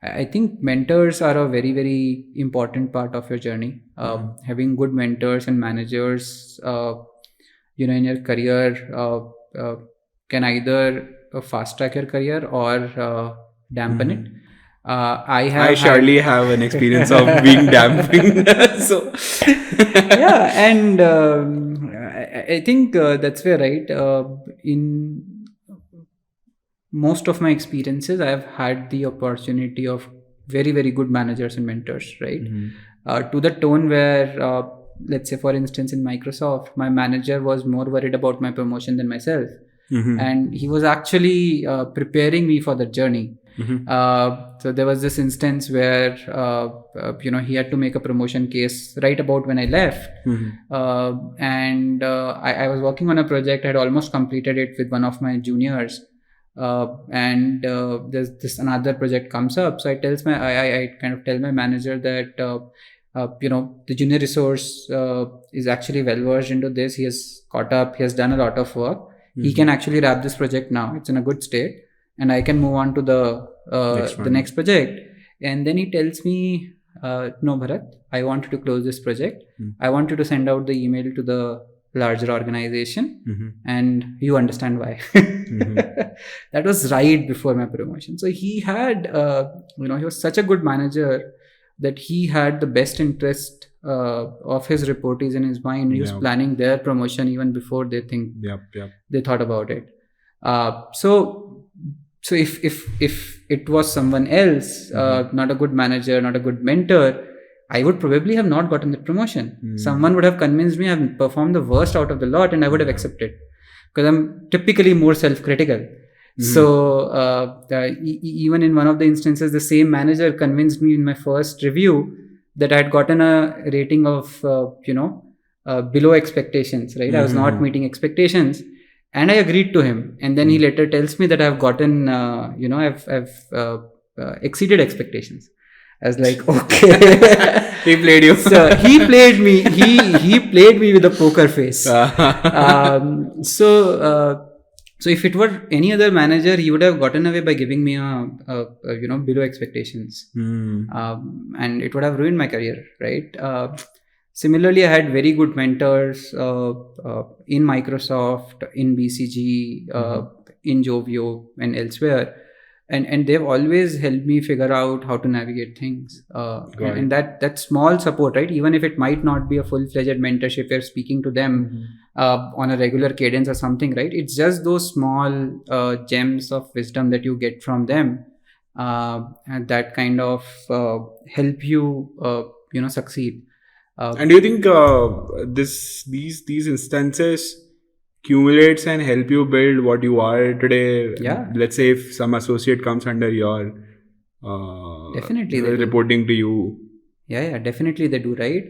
S2: I think mentors are a very, very important part of your journey. Having good mentors and managers, in your career, can either fast track your career or dampen it. I
S1: surely have an experience of being dampened. So
S2: yeah, and I think that's where, right, in most of my experiences, I've had the opportunity of very, very good managers and mentors, right? To the tone where, let's say, for instance, in Microsoft, my manager was more worried about my promotion than myself. And he was actually preparing me for the journey. So there was this instance where, he had to make a promotion case right about when I left. And I was working on a project. I had almost completed it with one of my juniors. And there's this another project comes up. So I kind of tell my manager that, the junior resource is actually well versed into this. He has caught up. He has done a lot of work. He can actually wrap this project now. It's in a good state, and I can move on to the next project. And then he tells me, no, Bharat, I want you to close this project. I want you to send out the email to the larger organization, and you understand why. That was right before my promotion. So he had, he was such a good manager that he had the best interest of his reportees in his mind. He was planning their promotion even before they they thought about it. So if it was someone else, not a good manager, not a good mentor, I would probably have not gotten the promotion. Someone would have convinced me I've performed the worst out of the lot, and I would have accepted, because I'm typically more self-critical. So even in one of the instances, the same manager convinced me in my first review that I had gotten a rating of below expectations, right? I was not meeting expectations, and I agreed to him. And then he later tells me that I've gotten I've exceeded expectations. I was like, okay.
S1: He played you.
S2: So he played me. He played me with a poker face. So if it were any other manager, he would have gotten away by giving me a below expectations, and it would have ruined my career, right? Similarly, I had very good mentors in Microsoft, in BCG, in Jovio, and elsewhere. And they've always helped me figure out how to navigate things. And that small support, right? Even if it might not be a full-fledged mentorship, you're speaking to them on a regular cadence or something, right? It's just those small gems of wisdom that you get from them, and that kind of help you, succeed.
S1: And do you think these instances accumulates and help you build what you are today?
S2: Yeah.
S1: Let's say if some associate comes under your
S2: definitely they
S1: reporting to you.
S2: Yeah, definitely they do, right?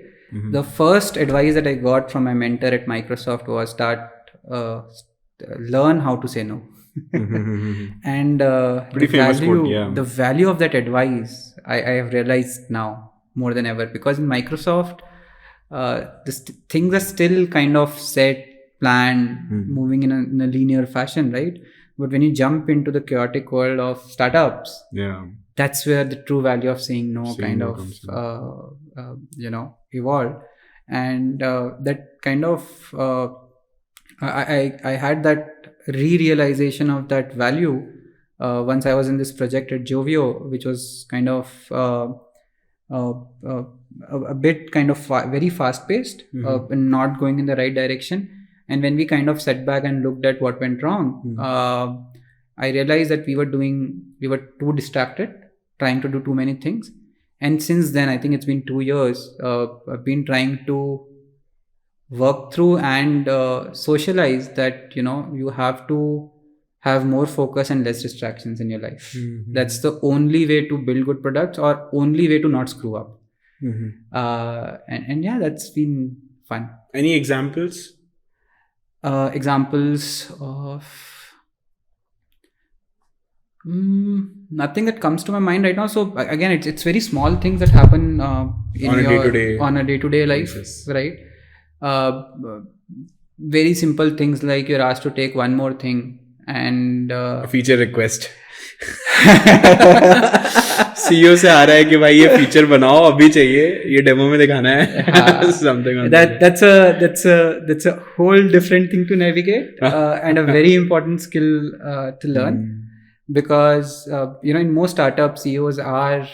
S2: The first advice that I got from my mentor at Microsoft was learn how to say no. And
S1: pretty famous quote, yeah.
S2: The value of that advice I have realized now more than ever, because in Microsoft things are still kind of set, planned, moving in a linear fashion, right? But when you jump into the chaotic world of startups, that's where the true value of saying no evolved. And that kind of I had that realization of that value once I was in this project at Jovio, which was kind of a bit kind of very fast paced and not going in the right direction. And when we kind of sat back and looked at what went wrong, I realized that we were too distracted, trying to do too many things. And since then, I think it's been 2 years, I've been trying to work through and socialize that, you have to have more focus and less distractions in your life. That's the only way to build good products, or only way to not screw up. And yeah, that's been fun.
S1: Any examples?
S2: Examples of Nothing that comes to my mind right now. So again, it's very small things that happen in
S1: On a
S2: your
S1: day-to-day
S2: on a day-to-day life,
S1: basis.
S2: right? Very simple things like you're asked to take one more thing and
S1: A feature request. CEO से आ रहा है कि भाई ये feature बनाओ अभी चाहिए ये डेमो में दिखाना है something on that.
S2: that's a whole different thing to navigate and a very important skill to learn. Because in most startups, CEOs are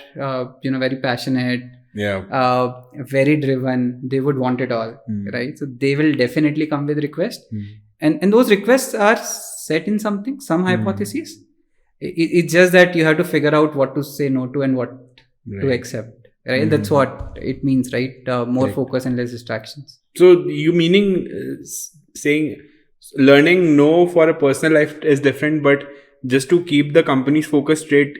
S2: very passionate, very driven. They would want it all, right? So they will definitely come with requests, and those requests are set in some hypotheses. It's just that you have to figure out what to say no to and what to accept, right? That's what it means, right? More focus and less distractions.
S1: So you meaning saying learning no for a personal life is different, but just to keep the company's focus straight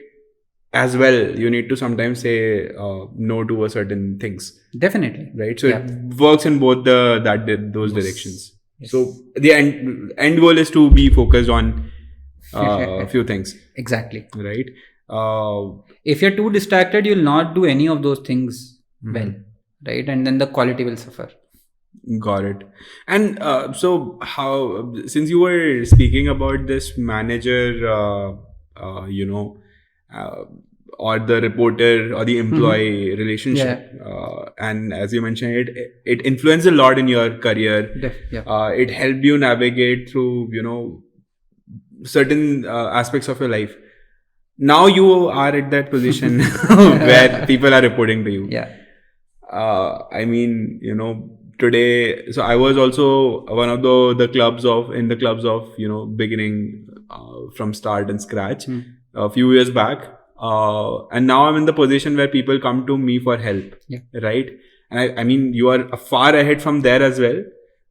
S1: as well, you need to sometimes say no to a certain things.
S2: Definitely.
S1: Right. So it works in both those directions. Yes. So the end goal is to be focused on a few things.
S2: Exactly.
S1: Right.
S2: If you're too distracted, you'll not do any of those things well. Right. And then the quality will suffer.
S1: Got it. And so how, since you were speaking about this manager, or the reporter or the employee relationship, and as you mentioned, it influenced a lot in your career. It helped you navigate through, certain aspects of your life. Now you are at that position where people are reporting to you. I mean, today, so I was also one of the clubs of beginning from start and scratch a few years back, and now I'm in the position where people come to me for help, right? And I mean, you are far ahead from there as well,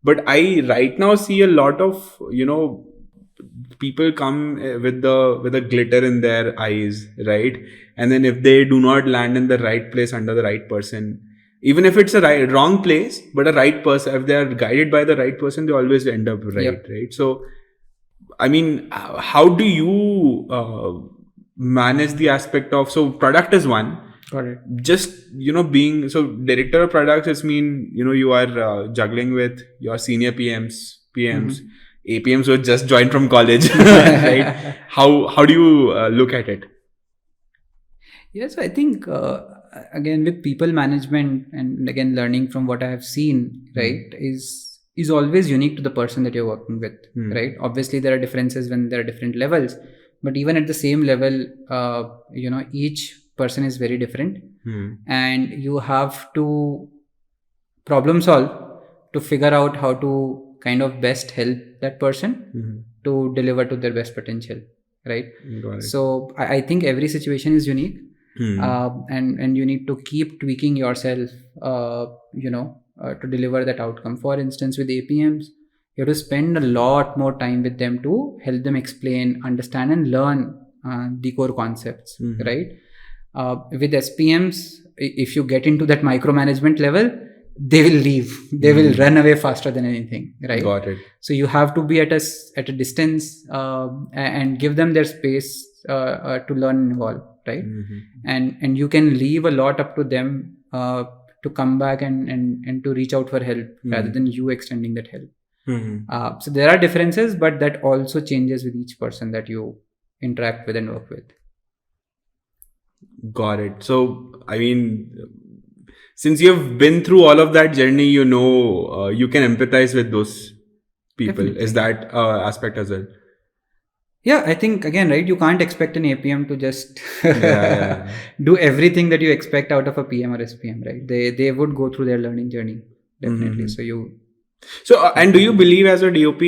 S1: but I right now see a lot of people come with a glitter in their eyes, right? And then if they do not land in the right place under the right person, even if it's a wrong place, but a right person, if they are guided by the right person, they always end up right, right? So, I mean, how do you manage the aspect of, so product is one.
S2: Got it.
S1: Just, being, so director of products is you are juggling with your senior PMs, APMs who just joined from college, right? How do you look at it?
S2: Yes, I think, again, with people management and again, learning from what I have seen, right, is always unique to the person that you're working with, right? Obviously, there are differences when there are different levels, but even at the same level, each person is very different, and you have to problem solve to figure out how to kind of best help that person to deliver to their best potential, right? So I think every situation is unique. And you need to keep tweaking yourself, to deliver that outcome. For instance, with APMs, you have to spend a lot more time with them to help them explain, understand, and learn the core concepts, right? With SPMs, if you get into that micromanagement level, they will leave. They will run away faster than anything, right?
S1: Got it.
S2: So you have to be at a distance and give them their space to learn and evolve, right? And you can leave a lot up to them to come back and to reach out for help rather than you extending that help. So there are differences, but that also changes with each person that you interact with and work with.
S1: Got it. So, I mean, since you've been through all of that journey, you can empathize with those people. Definitely. Is that aspect as well?
S2: Yeah, I think, again, right, you can't expect an APM to just do everything that you expect out of a PM or SPM, right? They would go through their learning journey, definitely. So
S1: and do you believe as a DOP,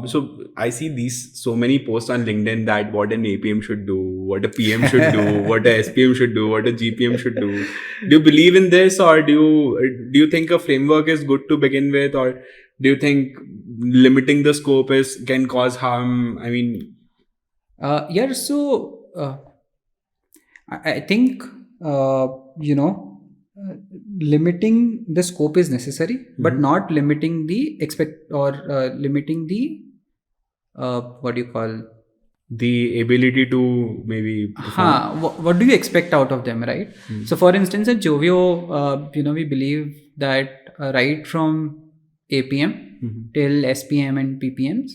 S1: so I see so many posts on LinkedIn that what an APM should do, what a PM should do, what a SPM should do, what a GPM should do. Do you believe in this, or do you think a framework is good to begin with, or do you think limiting the scope can cause harm? I mean,
S2: so I think limiting the scope is necessary, but not limiting the limiting the what do you call
S1: the ability to maybe perform.
S2: What do you expect out of them, right? So for instance, at Jovio, we believe that right from APM till SPM and PPMs,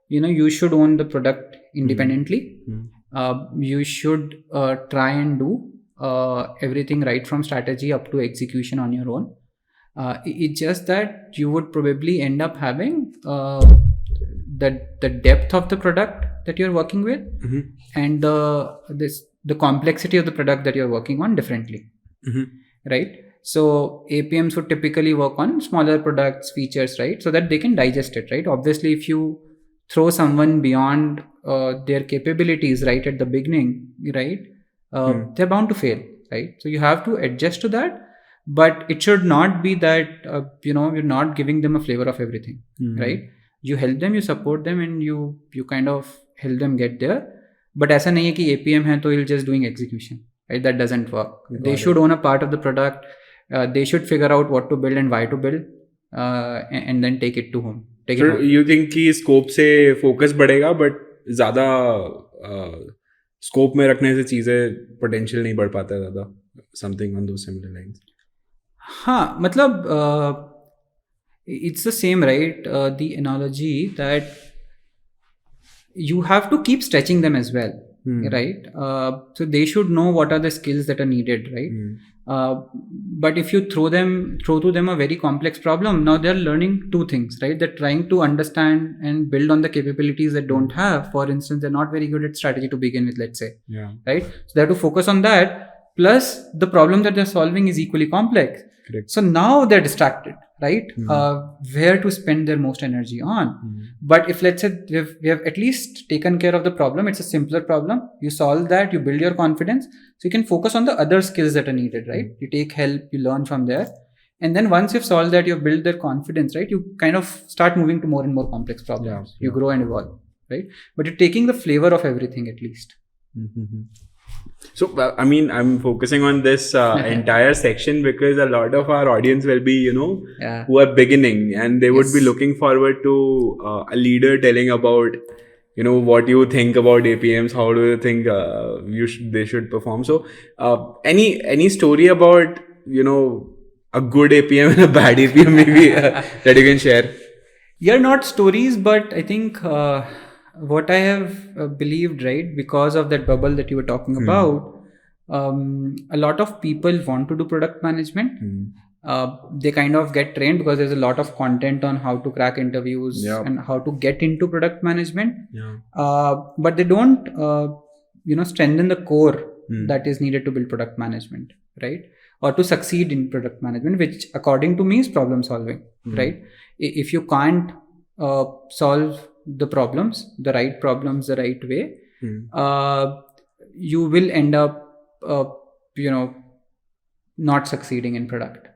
S2: you should own the product independently. You should try and do everything right from strategy up to execution on your own. It's just that you would probably end up having the depth of the product that you're working with and the complexity of the product that you're working on differently, right? So APMs would typically work on smaller products, features, right? So that they can digest it, right? Obviously, if you throw someone beyond their capabilities right at the beginning, right, they're bound to fail, right? So you have to adjust to that. But it should not be that, you're not giving them a flavor of everything, right? You help them, you support them, and you kind of help them get there. But ऐसा नहीं है कि APM है तो you're just doing execution, right? That doesn't work. They should own a part of the product. They should figure out what to build and why to build, and then take it to home.
S1: So you think कि scope से focus बढ़ेगा, but ज़्यादा scope में रखने से चीज़ें potential नहीं बढ़ पाता ज़्यादा. Something on those similar lines.
S2: हाँ, मतलब it's the same, right? The analogy that you have to keep stretching them as well, right? So they should know what are the skills that are needed, right? But if you throw to them a very complex problem, now they're learning two things, right? They're trying to understand and build on the capabilities they don't have. For instance, they're not very good at strategy to begin with, let's say, right? So they have to focus on that. Plus, the problem that they're solving is equally complex.
S1: Correct.
S2: So now they're distracted, right? Where to spend their most energy on. But if, let's say, we have at least taken care of the problem, it's a simpler problem. You solve that, you build your confidence. So you can focus on the other skills that are needed, right? You take help, you learn from there. And then once you've solved that, you've built their confidence, right? You kind of start moving to more and more complex problems. You grow and evolve, right? But you're taking the flavor of everything at least.
S1: So, I'm focusing on this entire section because a lot of our audience will be, who are beginning, and they would be looking forward to a leader telling about, what you think about APMs, how do you think they should perform. So, any story about, a good APM and a bad APM maybe that you can share?
S2: Yeah, not stories, but I think what I have believed, right, because of that bubble that you were talking about, a lot of people want to do product management. They kind of get trained because there's a lot of content on how to crack interviews and how to get into product management. But they don't, strengthen the core that is needed to build product management, right? Or to succeed in product management, which according to me is problem solving, right? If you can't solve the right problems the right way, you will end up not succeeding in product.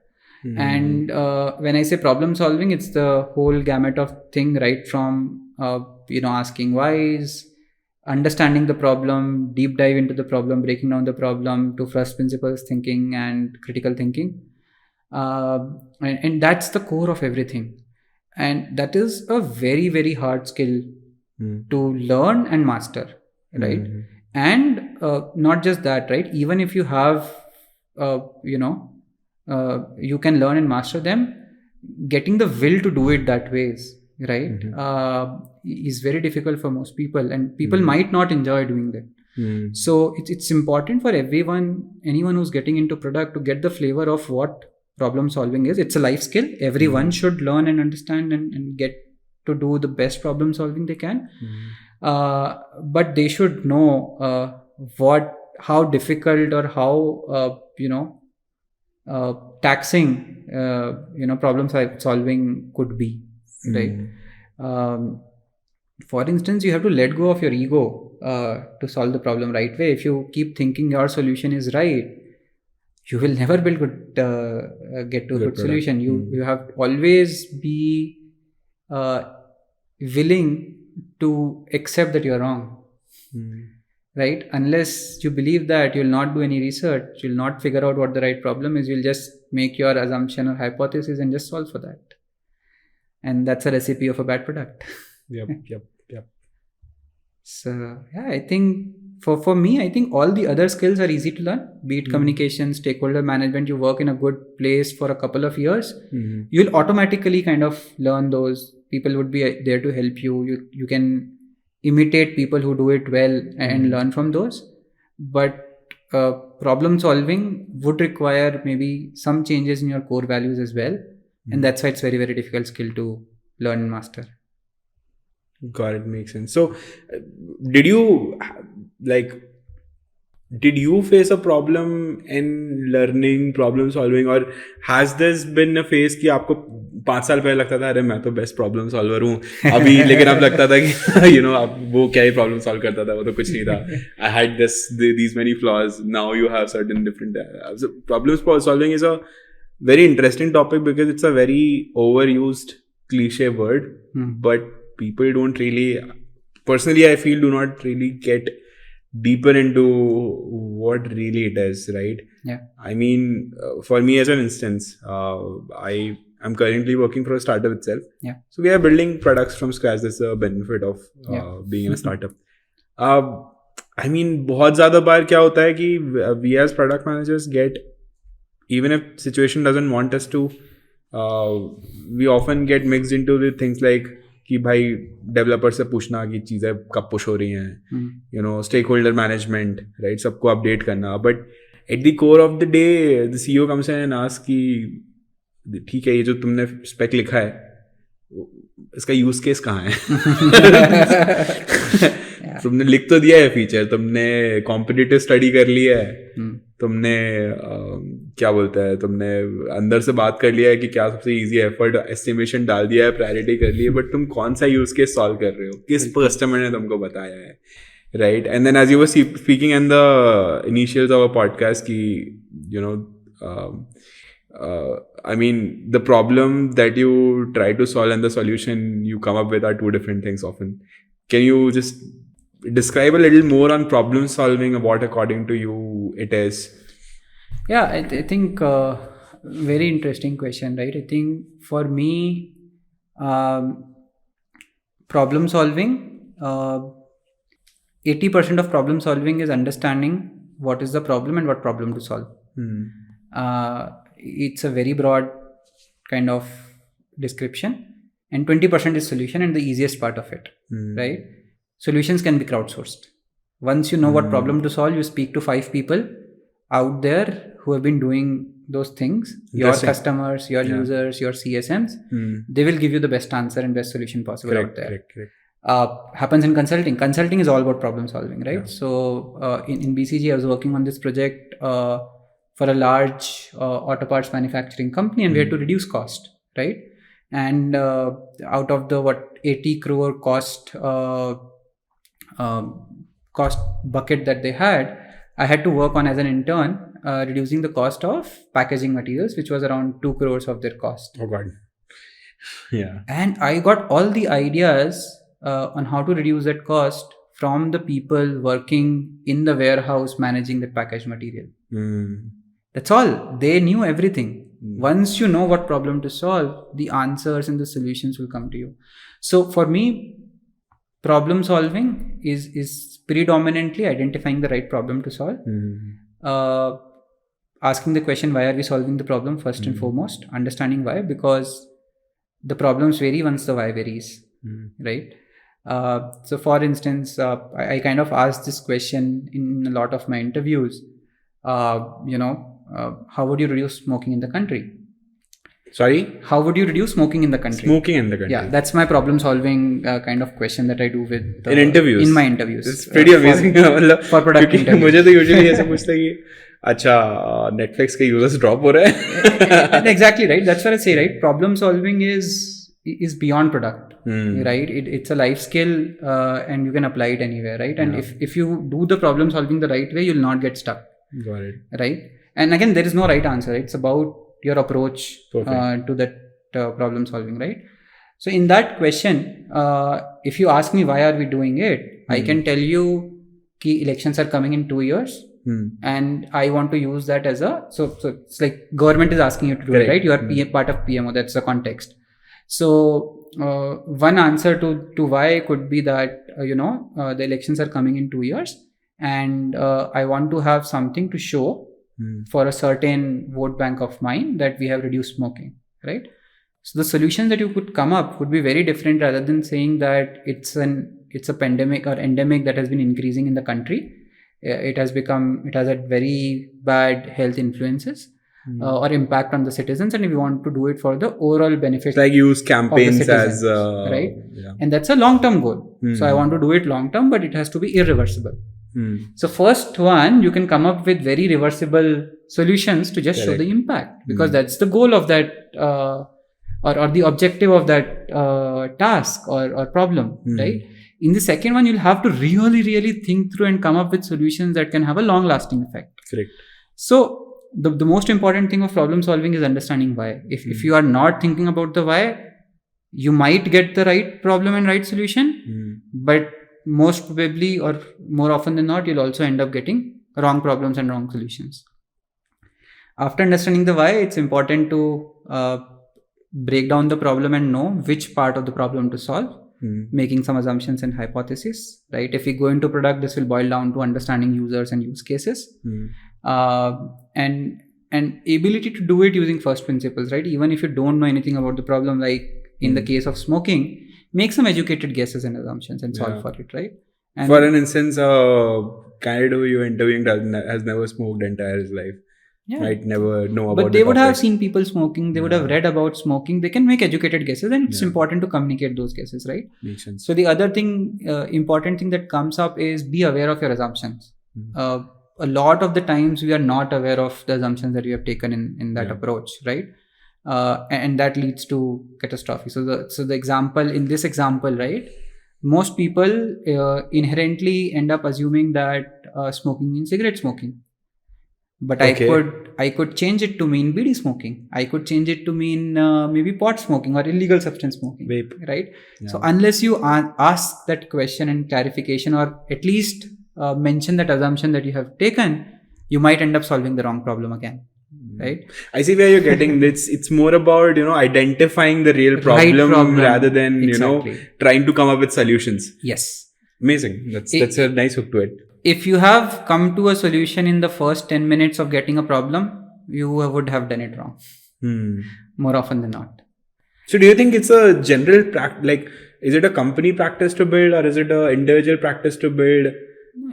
S2: And when I say problem solving, it's the whole gamut of thing, right from asking whys, understanding the problem, deep dive into the problem, breaking down the problem, to first principles thinking and critical thinking, and that's the core of everything. And that is a very, very hard skill to learn and master, right? And not just that, right? Even if you have, you can learn and master them, getting the will to do it that way is, right, is very difficult for most people. And people might not enjoy doing that. So it's important for anyone who's getting into product to get the flavor of what problem solving is. It's a life skill. Everyone should learn and understand and get to do the best problem solving they can. But they should know how difficult or how taxing problem solving could be, right? For instance, you have to let go of your ego to solve the problem right way. If you keep thinking your solution is right, you will never get to a good solution. You have to always be willing to accept that you're wrong, right? Unless you believe that, you'll not do any research, you'll not figure out what the right problem is, you'll just make your assumption or hypothesis and just solve for that. And that's a recipe of a bad product.
S1: Yep.
S2: So yeah, I think for me, I think all the other skills are easy to learn. Be it communication, stakeholder management. You work in a good place for a couple of years, you'll automatically kind of learn those. People would be there to help you. You can imitate people who do it well and learn from those. But problem solving would require maybe some changes in your core values as well, and that's why it's very, very difficult skill to learn and master.
S1: Got it. Makes sense. So, did you face a problem in learning problem solving, or has this been a phase कि आपको 5 साल पहले लगता था अरे मैं तो best problem solver हूँ अभी, लेकिन अब लगता था कि अब वो क्या ही प्रॉब्लम सॉल्व करता था, वो तो कुछ नहीं था. I had these many flaws. Now you have certain different problem solving is a very interesting topic because it's a very overused cliche word, but people don't really, personally I feel, do not really get deeper into what really it is, right?
S2: Yeah.
S1: I mean, for me as an instance, I'm currently working for a startup itself.
S2: Yeah.
S1: So we are building products from scratch. That's the benefit of being in a startup. I mean, बहुत ज़्यादा बार क्या होता है कि we as product managers get, even if situation doesn't want us to, we often get mixed into the things like कि भाई developer से पूछना कि चीज़ें कब पुश हो रही हैं, स्टेक होल्डर मैनेजमेंट, राइट, सबको अपडेट करना. But at the core of the day the CEO comes in and asks कि ठीक है, ये जो तुमने स्पेक लिखा है इसका यूज केस कहाँ है? तुमने लिख तो दिया है फीचर, तुमने कॉम्पिटिटिव स्टडी कर लिया है, तुमने क्या बोलता है, तुमने अंदर से बात कर लिया है कि क्या सबसे इजी एफर्ट एस्टिमेशन डाल दिया है, प्रायोरिटी कर ली है, बट तुम कौन सा यूज केस सॉल्व कर रहे हो, किस कस्टमर ने तुमको बताया है, right? And then as you were speaking in the initials of a podcast की I mean, the problem that you try to solve and the solution you come up with are two different things often. Can you just describe a little more on problem solving, what according to you it is?
S2: Yeah, I think very interesting question, right? I think for me, problem solving, 80% of problem solving is understanding what is the problem and what problem to solve. It's a very broad kind of description, and 20% is solution, and the easiest part of it, right? Solutions can be crowdsourced. Once you know what problem to solve, you speak to 5 people out there who have been doing those things, your customers, your users, your CSMs. They will give you the best answer and best solution possible out there. Correct. Happens in consulting. Consulting is all about problem solving, right? Yeah. So in BCG, I was working on this project for a large auto parts manufacturing company, and we had to reduce cost, right? And out of the 80 crore cost bucket that they had, I had to work on as an intern reducing the cost of packaging materials, which was around 2 crores of their cost.
S1: Oh God. Yeah.
S2: And I got all the ideas on how to reduce that cost from the people working in the warehouse managing the packaged material. That's all. They knew everything. Once you know what problem to solve, the answers and the solutions will come to you. So for me, problem solving is predominantly identifying the right problem to solve. Asking the question, why are we solving the problem first and foremost? Understanding why, because the problems vary once the why varies, right? So for instance, I kind of asked this question in a lot of my interviews. How would you reduce smoking in the country?
S1: Sorry?
S2: How would you reduce smoking in the country?
S1: Smoking in the country.
S2: Yeah, that's my problem solving kind of question that I do with
S1: in interviews.
S2: In my interviews.
S1: It's pretty amazing.
S2: For product interviews.
S1: मुझे तो usually ऐसा पूछता है कि अच्छा Netflix के users drop हो रहे हैं.
S2: Exactly, right? That's what I say, right? Problem solving is beyond product, right? It's a life skill, and you can apply it anywhere, right? And if you do the problem solving the right way, you'll not get stuck.
S1: Got it.
S2: Right? And again, there is no right answer. It's about your approach to that problem solving, right? So in that question, if you ask me why are we doing it, I can tell you key elections are coming in 2 years, and I want to use that as so it's like government is asking you to do it, right? You are part of PMO. That's the context. So one answer to why could be that the elections are coming in 2 years, and I want to have something to show for a certain vote bank of mine that we have reduced smoking, right? So the solutions that you could come up would be very different, rather than saying that it's a pandemic or endemic that has been increasing in the country. It has had very bad health influences or impact on the citizens, and we want to do it for the overall benefit.
S1: It's like use campaigns
S2: citizens,
S1: as
S2: right?
S1: Yeah.
S2: And that's a long-term goal. So I want to do it long-term, but it has to be irreversible. So first one, you can come up with very reversible solutions to just show the impact, because that's the goal of that or the objective of that task or problem, right? In the second one, you'll have to really think through and come up with solutions that can have a long-lasting effect.
S1: Correct.
S2: So the most important thing of problem solving is understanding why. If you are not thinking about the why, you might get the right problem and right solution, but most probably or more often than not, you'll also end up getting wrong problems and wrong solutions. After understanding the why, it's important to break down the problem and know which part of the problem to solve, making some assumptions and hypotheses, right? If we go into product, this will boil down to understanding users and use cases, and ability to do it using first principles, right? Even if you don't know anything about the problem, like in the case of smoking, make some educated guesses and assumptions and solve for it, right? And
S1: for an instance, candidate who you're interviewing has never smoked entire his life. Might never know about it.
S2: But they would have seen people smoking, they would have read about smoking, they can make educated guesses, and it's important to communicate those guesses, right?
S1: Makes sense.
S2: So the other thing, important thing that comes up is be aware of your assumptions. A lot of the times we are not aware of the assumptions that we have taken in that approach, right? And that leads to catastrophe. So the example, in this example, right, most people inherently end up assuming that smoking means cigarette smoking. But I could change it to mean BD smoking. I could change it to mean maybe pot smoking or illegal substance smoking.
S1: Vape.
S2: Right? Yeah. So unless you ask that question and clarification, or at least mention that assumption that you have taken, you might end up solving the wrong problem again. Right?
S1: I see where you're getting this. It's more about, identifying the real problem, rather than, trying to come up with solutions.
S2: Yes.
S1: Amazing. That's a nice hook to it.
S2: If you have come to a solution in the first 10 minutes of getting a problem, you would have done it wrong. More often than not.
S1: So do you think it's a general practice? Like, is it a company practice to build, or is it an individual practice to build?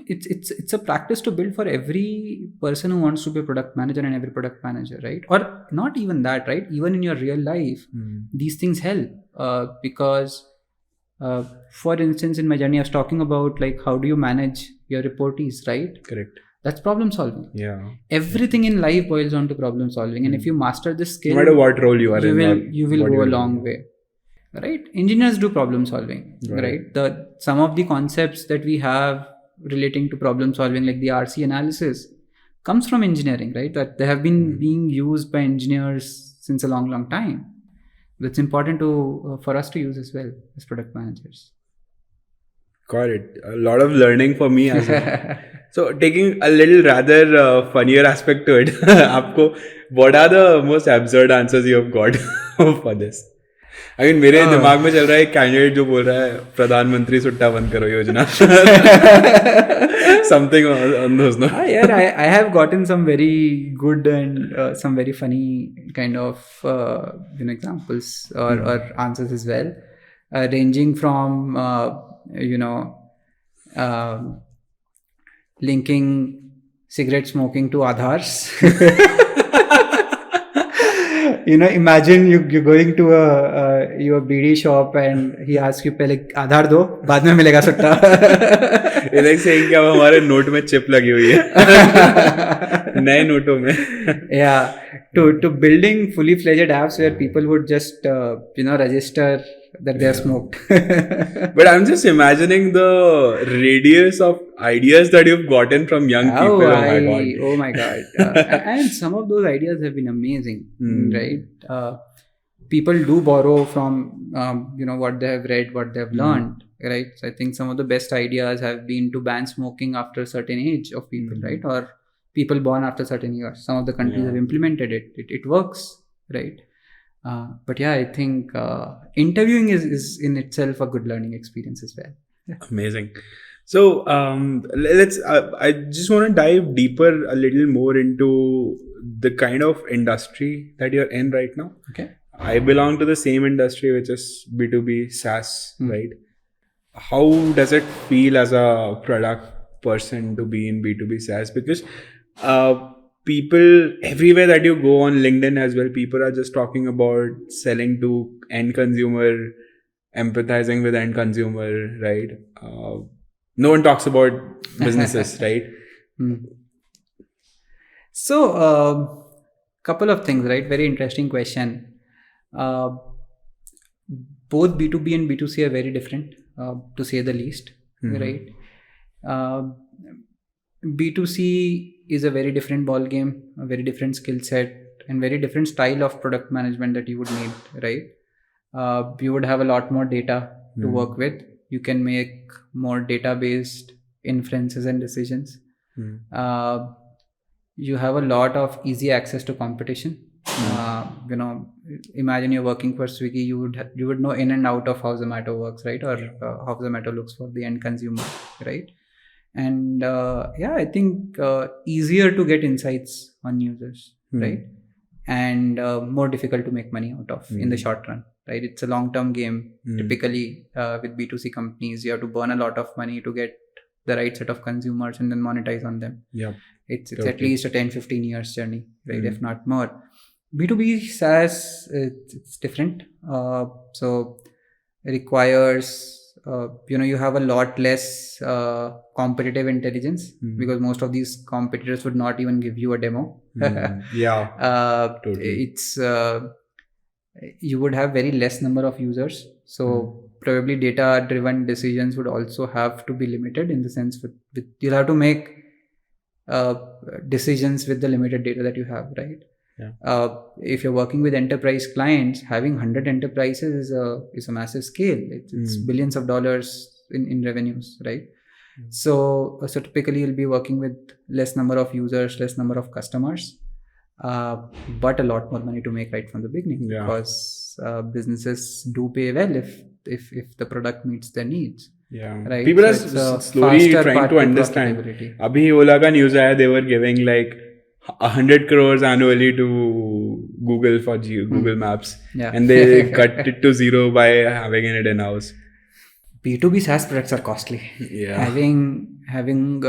S2: It's a practice to build for every person who wants to be a product manager and every product manager, right? Or not even that, right? Even in your real life, these things help because, for instance, in my journey, I was talking about like how do you manage your reportees, right?
S1: Correct.
S2: That's problem solving.
S1: Yeah.
S2: Everything in life boils down to problem solving, and if you master this skill,
S1: no matter what role you are
S2: you will go a long way. Right? Engineers do problem solving, right? Some of the concepts that we have relating to problem solving, like the RC analysis, comes from engineering, right? That they have been being used by engineers since a long time. That's important for us to use as well as product managers.
S1: Got it. A lot of learning for me as well. So taking a little rather funnier aspect to it, what are the most absurd answers you have got for this? I mean, मेरे दिमाग में चल रहा है candidate जो बोल रहा है प्रधानमंत्री सुट्टा बंद करो योजना. Something on those notes.
S2: I have gotten some very good and some very funny kind of examples or answers as well, ranging from linking cigarette smoking to Aadhars. Imagine you're going to your BD shop and he asks you, पहले आधार दो, बाद में मिलेगा सुट्टा.
S1: It's like saying कि अब हमारे note में chip लगी हुई है नए नोटों में.
S2: Yeah, to building fully fledged apps where people would just register that they have smoked.
S1: But I'm just imagining the radius of ideas that you've gotten from young people.
S2: Oh my god. And some of those ideas have been amazing, right? People do borrow from what they have read, what they have learned, right? So I think some of the best ideas have been to ban smoking after a certain age of people, right? Or people born after certain years. Some of the countries have implemented it. It works, right? But yeah, I think interviewing is in itself a good learning experience as well.
S1: Amazing. So let's. I just want to dive deeper a little more into the kind of industry that you're in right now.
S2: Okay.
S1: I belong to the same industry, which is B2B SaaS, right? How does it feel as a product person to be in B2B SaaS? Because people everywhere that you go on LinkedIn as well, people are just talking about selling to end consumer, empathizing with end consumer, right? No one talks about businesses, right?
S2: So, couple of things, right? Very interesting question. Uh, Both B2B and B2C are very different, to say the least, right? Uh, B2C is a very different ball game, a very different skill set, and very different style of product management that you would need, right? You would have a lot more data to work with. You can make more data-based inferences and decisions. You have a lot of easy access to competition. Imagine you're working for Swiggy, you would know in and out of how Zomato works, right? Or how Zomato looks for the end consumer, right? And I think easier to get insights on users, right? And more difficult to make money out of in the short run, right? It's a long-term game. Typically, with B2C companies, you have to burn a lot of money to get the right set of consumers and then monetize on them.
S1: Yeah,
S2: it's at least a 10-15 years journey, right? If not more. B2B SaaS, it's different. So it requires you have a lot less competitive intelligence, because most of these competitors would not even give you a demo.
S1: Totally.
S2: It's you would have very less number of users, so probably data driven decisions would also have to be limited, in the sense with you'll have to make decisions with the limited data that you have, right? If you're working with enterprise clients, having 100 enterprises is a massive scale. It's billions of dollars in revenues, right? So typically you'll be working with less number of users, less number of customers, but a lot more money to make right from the beginning, because businesses do pay well if the product meets their needs. Right?
S1: People
S2: So
S1: are slowly trying to understand. Abhi Ola ka news aaya, they were giving like 100 crores annually to Google for Google Maps, and they cut it to zero by having it in-house.
S2: B2B SaaS products are costly. Having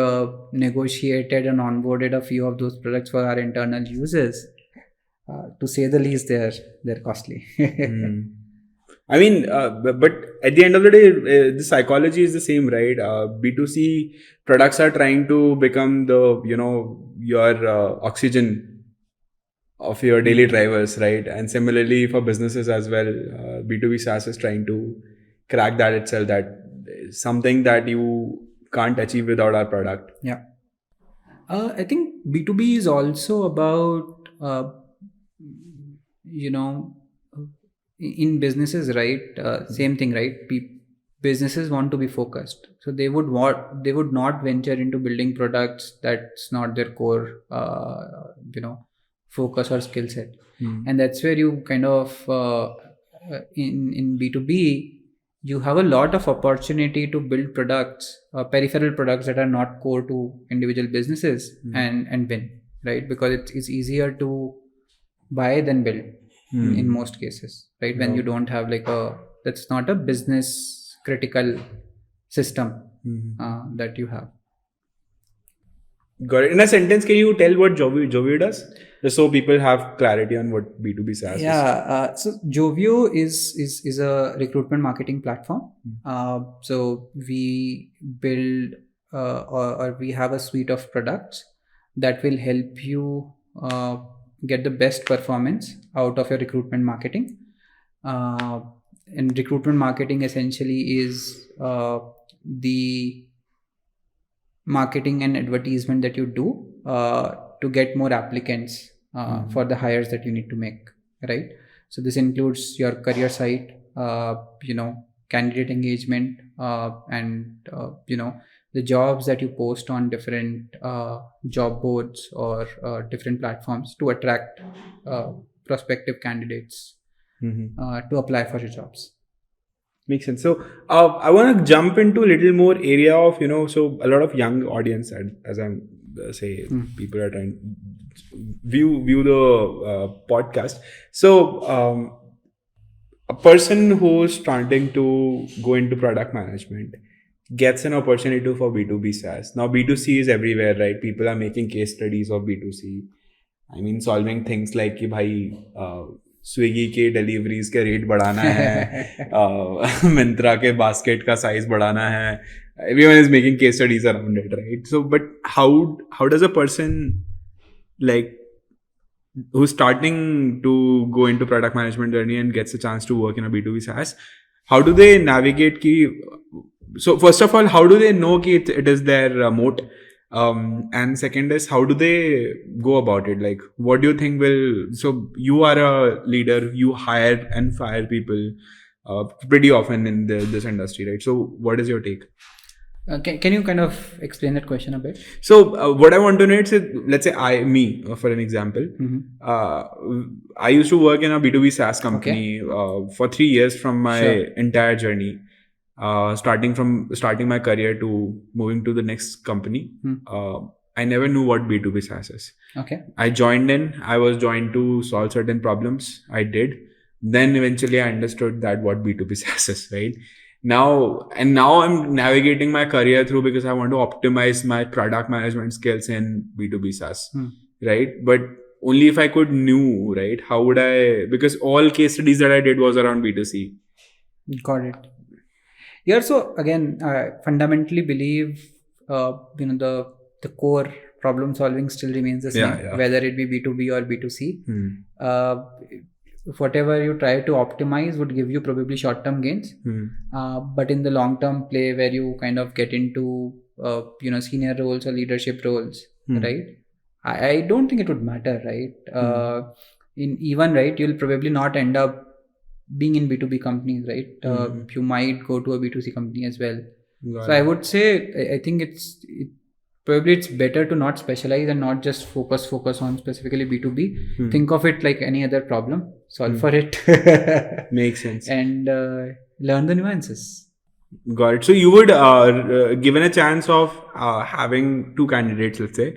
S2: negotiated and onboarded a few of those products for our internal users, to say the least, they're costly.
S1: I mean, but at the end of the day, the psychology is the same, right? B2C products are trying to become the, your oxygen of your daily drivers, right? And similarly for businesses as well, B2B SaaS is trying to crack that itself, that is something that you can't achieve without our product.
S2: Yeah. I think B2B is also about, in businesses, right? Same thing, right? Businesses want to be focused, so they would not venture into building products that's not their core, focus or skill set. And that's where you kind of in B2B, you have a lot of opportunity to build products, peripheral products that are not core to individual businesses, and win, right? Because it's easier to buy than build in most cases, right? When you don't have that's not a business critical system that you have.
S1: Got it. In a sentence, can you tell what Jovio does? Just so people have clarity on what B2B SaaS is.
S2: So Jovio is a recruitment marketing platform. So we build or we have a suite of products that will help you get the best performance out of your recruitment marketing. And recruitment marketing essentially is the marketing and advertisement that you do to get more applicants for the hires that you need to make, right? So this includes your career site, candidate engagement, and the jobs that you post on different job boards or different platforms to attract prospective candidates to apply for your jobs.
S1: Makes sense. So I want to jump into a little more area of, so a lot of young audience, as I'm say, people are trying view the podcast. So a person who's starting to go into product management gets an opportunity for B2B SaaS. Now B2C is everywhere, right? People are making case studies of B2C. I mean, solving things like कि भाई Swiggy के deliveries के rate बढ़ाना है, मिंत्रा के basket का size बढ़ाना है. Everyone is making case studies around it, right? So, but how does a person like who's starting to go into product management journey and gets a chance to work in a B2B SaaS, how do they navigate ki? So first of all, how do they know ki it is their moat? And second is, how do they go about it? Like, what do you think so you are a leader, you hire and fire people pretty often in this industry, right? So what is your take?
S2: Can you kind of explain that question a bit?
S1: So what I want to know is, let's say for an example, I used to work in a B2B SaaS company for 3 years from my entire journey. Starting my career to moving to the next company, I never knew what B2B SaaS is.
S2: Okay.
S1: I was joined to solve certain problems. I did. Then eventually I understood that what B2B SaaS is, right? Now I'm navigating my career through because I want to optimize my product management skills in B2B SaaS, right? But only if I could knew, right? How would I, because all case studies that I did was around B2C.
S2: Got it. Yeah, so again, I fundamentally believe, the core problem solving still remains the same, whether it be B2B or B2C. Whatever you try to optimize would give you probably short-term gains, but in the long-term play where you kind of get into, senior roles or leadership roles, right? I don't think it would matter, right? Right, you'll probably not end up being in B2B companies, right? You might go to a B2C company as well. So I would say, I think it's better to not specialize and not just focus on specifically B2B. Think of it like any other problem, solve for it.
S1: Makes sense.
S2: And learn the nuances.
S1: Got it. So you would, given a chance of having two candidates, let's say,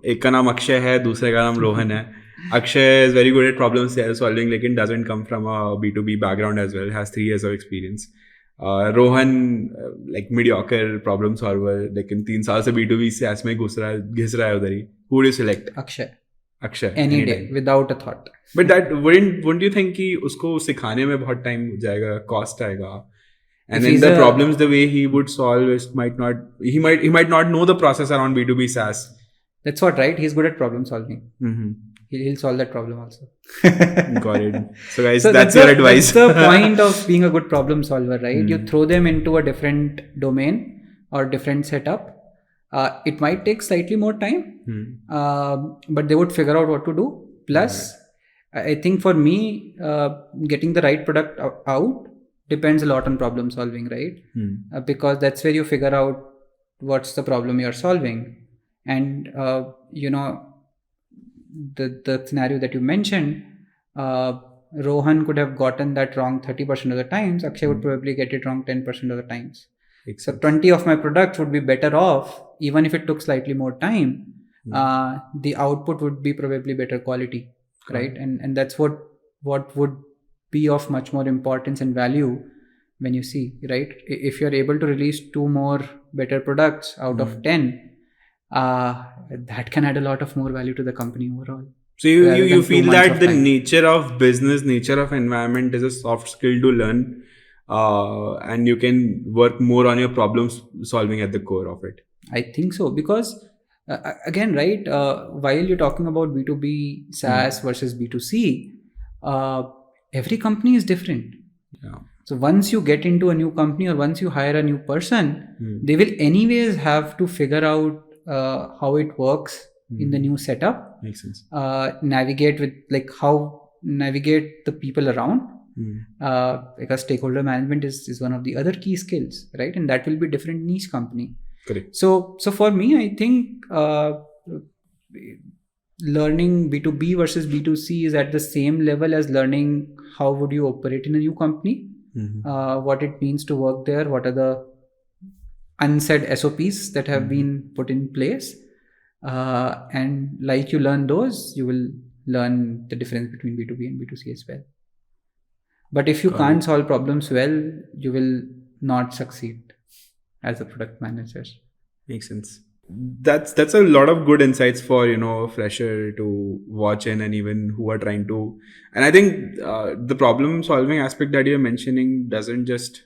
S1: एक का नाम अक्षय है, दूसरे का नाम रोहन है. Akshay is very good at problem solving, like it doesn't come from a B2B background as well, has 3 years of experience. Rohan, like mediocre problem solver, like in 3 साल से B2B SaaS में घिस रहा है उधर ही. Who would you select? Akshay.
S2: Any day, without a thought.
S1: But that wouldn't you think कि उसको सिखाने में बहुत time जाएगा, cost आएगा? And then the problems the way he would solve he might not know the process around B2B SaaS.
S2: That's what, right? He's good at problem solving. He'll solve that problem also.
S1: Got it. So guys, that's your advice.
S2: That's the point of being a good problem solver, right? You throw them into a different domain or different setup. It might take slightly more time, but they would figure out what to do. Plus, I think for me, getting the right product out depends a lot on problem solving, right? Because that's where you figure out what's the problem you're solving. And, the scenario that you mentioned, Rohan could have gotten that wrong 30% of the times. Akshay would probably get it wrong 10% of the times. So 20 of my products would be better off, even if it took slightly more time. The output would be probably better quality, right? And that's what would be of much more importance and value when you see, right? If you're able to release 2 more better products out of 10, that can add a lot of more value to the company overall.
S1: So you feel that the nature of business, nature of environment is a soft skill to learn, and you can work more on your problem solving at the core of it.
S2: I think so, because again, right, while you're talking about B2B SaaS versus B2C, every company is different.
S1: Yeah.
S2: So once you get into a new company or once you hire a new person, they will anyways have to figure out how it works in the new setup.
S1: Makes sense.
S2: Navigate the people around. Because stakeholder management is one of the other key skills, right? And that will be different in each company.
S1: Correct.
S2: So for me, I think learning B2B versus B2C is at the same level as learning how would you operate in a new company. what it means to work there, what are the unsaid SOPs that have been put in place. And like you learn those, you will learn the difference between B2B and B2C as well. But if you can't solve problems well, you will not succeed as a product manager.
S1: Makes sense. That's a lot of good insights for a fresher to watch in, and even who are trying to. And I think the problem solving aspect that you're mentioning doesn't just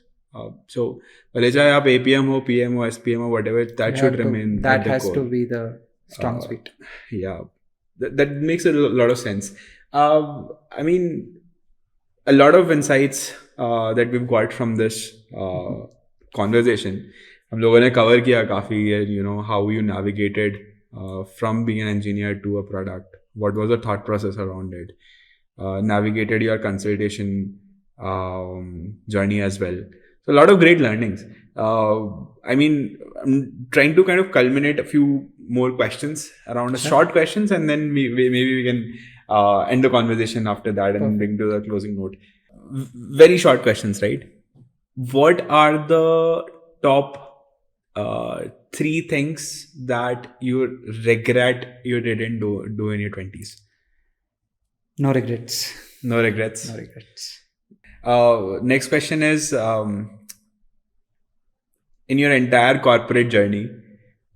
S1: so भले चाहे आप APM हो, PM हो, SPM or whatever, that should remain
S2: That
S1: at the
S2: has
S1: core.
S2: to be the strong suite.
S1: Yeah, that makes a lot of sense. I mean, a lot of insights that we've got from this conversation. हम लोगों ने cover किया काफी, how you navigated from being an engineer to a product. What was the thought process around it? Navigated your consultation journey as well. So a lot of great learnings. I mean, I'm trying to kind of culminate a few more questions around short questions, and then maybe we can end the conversation after that and bring to the closing note. Very short questions, right? What are the top 3 things that you regret you didn't do in your 20s?
S2: No regrets.
S1: No regrets.
S2: No regrets.
S1: Next question is, in your entire corporate journey,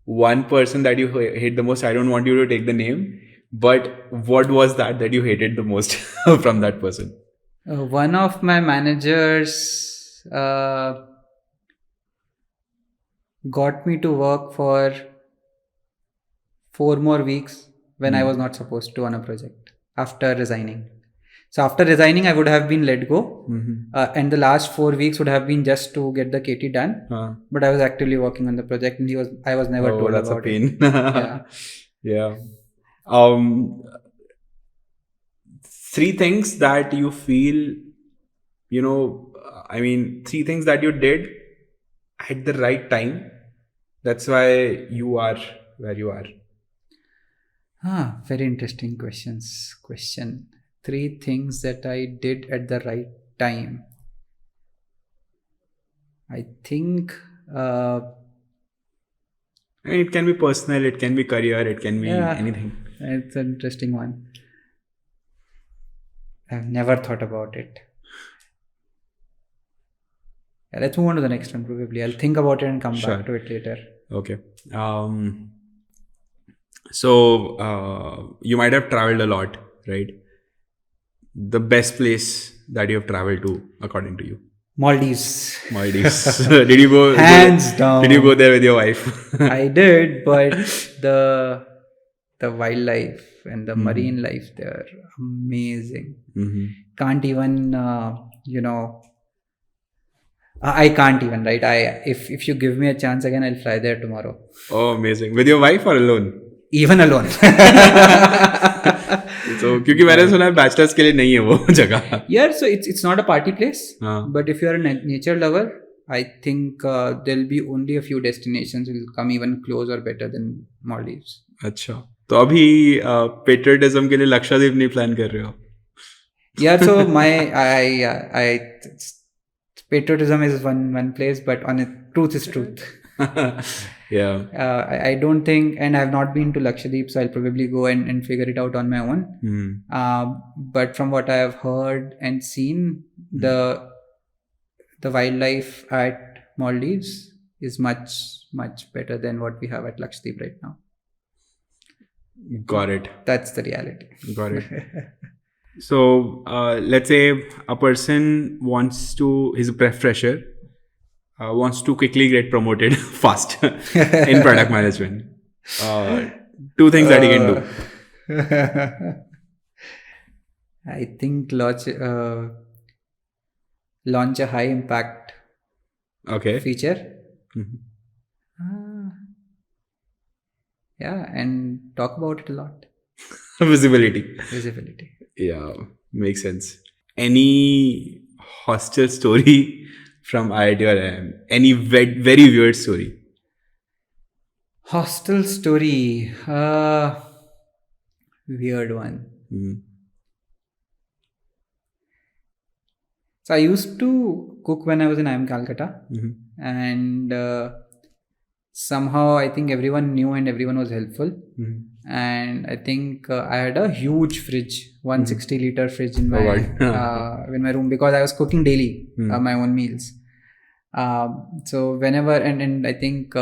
S1: one person that you hate the most. I don't want you to take the name, but what was that you hated the most from that person?
S2: One of my managers got me to work for 4 more weeks when I was not supposed to on a project after resigning. So after resigning, I would have been let go, and the last 4 weeks would have been just to get the KT done. But I was actively working on the project, and I was never told
S1: that's
S2: about
S1: a pain.
S2: it.
S1: Yeah. 3 things that you feel, 3 things that you did at the right time. That's why you are where you are.
S2: Very interesting question. 3 things that I did at the right time. I think
S1: it can be personal, it can be career, it can be anything.
S2: It's an interesting one. I've never thought about it. Yeah, let's move on to the next one. Probably I'll think about it and come back to it later.
S1: Okay. So you might have traveled a lot, right? The best place that you have traveled to, according to you?
S2: Maldives.
S1: Did you go?
S2: Hands down.
S1: Did you go there with your wife?
S2: I did, but the wildlife and the marine life there, amazing. Can't even I can't even, right? If you give me a chance again, I'll fly there tomorrow.
S1: Oh, amazing. With your wife or alone?
S2: Even alone.
S1: So, क्योंकि मैंने सुना है bachelors के लिए नहीं है वो जगह.
S2: Yeah, so it's not a party place. But if you're a nature lover, I think there'll be only a few destinations will come even close or better than Maldives.
S1: अच्छा, तो अभी पेट्रियटिज्म के लिए लक्षद्वीप नहीं प्लान कर रहे हो?
S2: Yeah, so patriotism is one place, but truth is truth.
S1: Yeah.
S2: I don't think, and I have not been to Lakshadweep, so I'll probably go and figure it out on my own. But from what I have heard and seen, the wildlife at Maldives is much better than what we have at Lakshadweep right now.
S1: Got it.
S2: That's the reality.
S1: Got it. So let's say a person he's a fresher, wants to quickly get promoted fast in product management. 2 things that he can do.
S2: I think launch a high impact feature. Yeah, and talk about it a lot. Visibility.
S1: Yeah, makes sense. Any hostel story from IIT or IIM? Any very weird story?
S2: Hostel story. Weird one. So I used to cook when I was in IIM Calcutta,
S1: Mhm.
S2: and somehow I think everyone knew and everyone was helpful.
S1: Mhm.
S2: And I think I had a huge fridge, 160-liter fridge in
S1: Oh
S2: my
S1: God.
S2: in my room, because I was cooking daily
S1: Hmm.
S2: my own meals. So whenever, and I think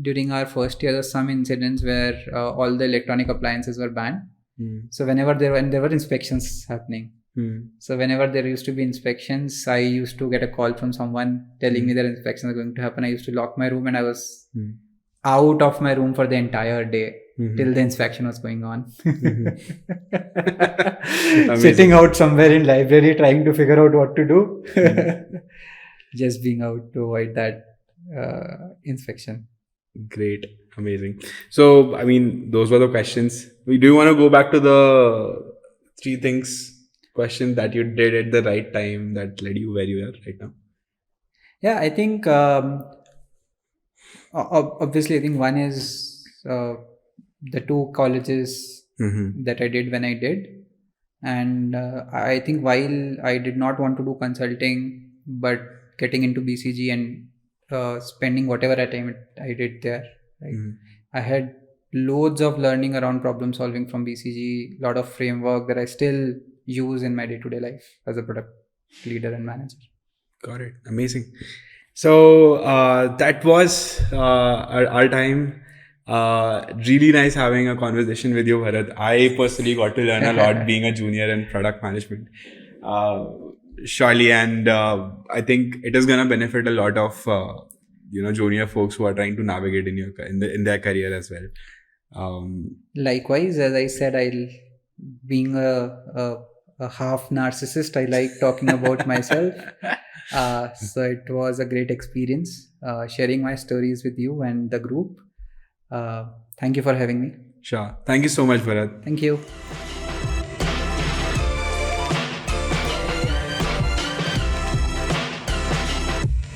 S2: during our first year, there were some incidents where all the electronic appliances were banned.
S1: Hmm.
S2: So when there were inspections happening,
S1: Hmm.
S2: so whenever there used to be inspections, I used to get a call from someone telling me that inspections are going to happen. I used to lock my room, and I was
S1: Hmm.
S2: out of my room for the entire day
S1: Mhm.
S2: till the inspection was going on.
S1: Amazing.
S2: Sitting out somewhere in library trying to figure out what to do. Just being out to avoid that inspection.
S1: Great. Amazing. So, I mean, those were the questions. Do you want to go back to the three things question that you did at the right time that led you where you are right now?
S2: Yeah, I think obviously, I think one is the two colleges
S1: Mm-hmm.
S2: that I did when I did. And I think while I did not want to do consulting, but getting into BCG and spending whatever time I did there, like I had loads of learning around problem solving from BCG, lot of framework that I still use in my day-to-day life as a product leader and manager.
S1: Got it. Amazing. So that was our time. Really nice having a conversation with you, Bharat. I personally got to learn a lot being a junior in product management. Uh, Surely, and I think it is gonna benefit a lot of junior folks who are trying to navigate in their career as well.
S2: Likewise, as I said, being a half narcissist, I like talking about myself. So it was a great experience sharing my stories with you and the group. Thank you for having me.
S1: Sure. Thank you so much, Bharat.
S2: Thank you.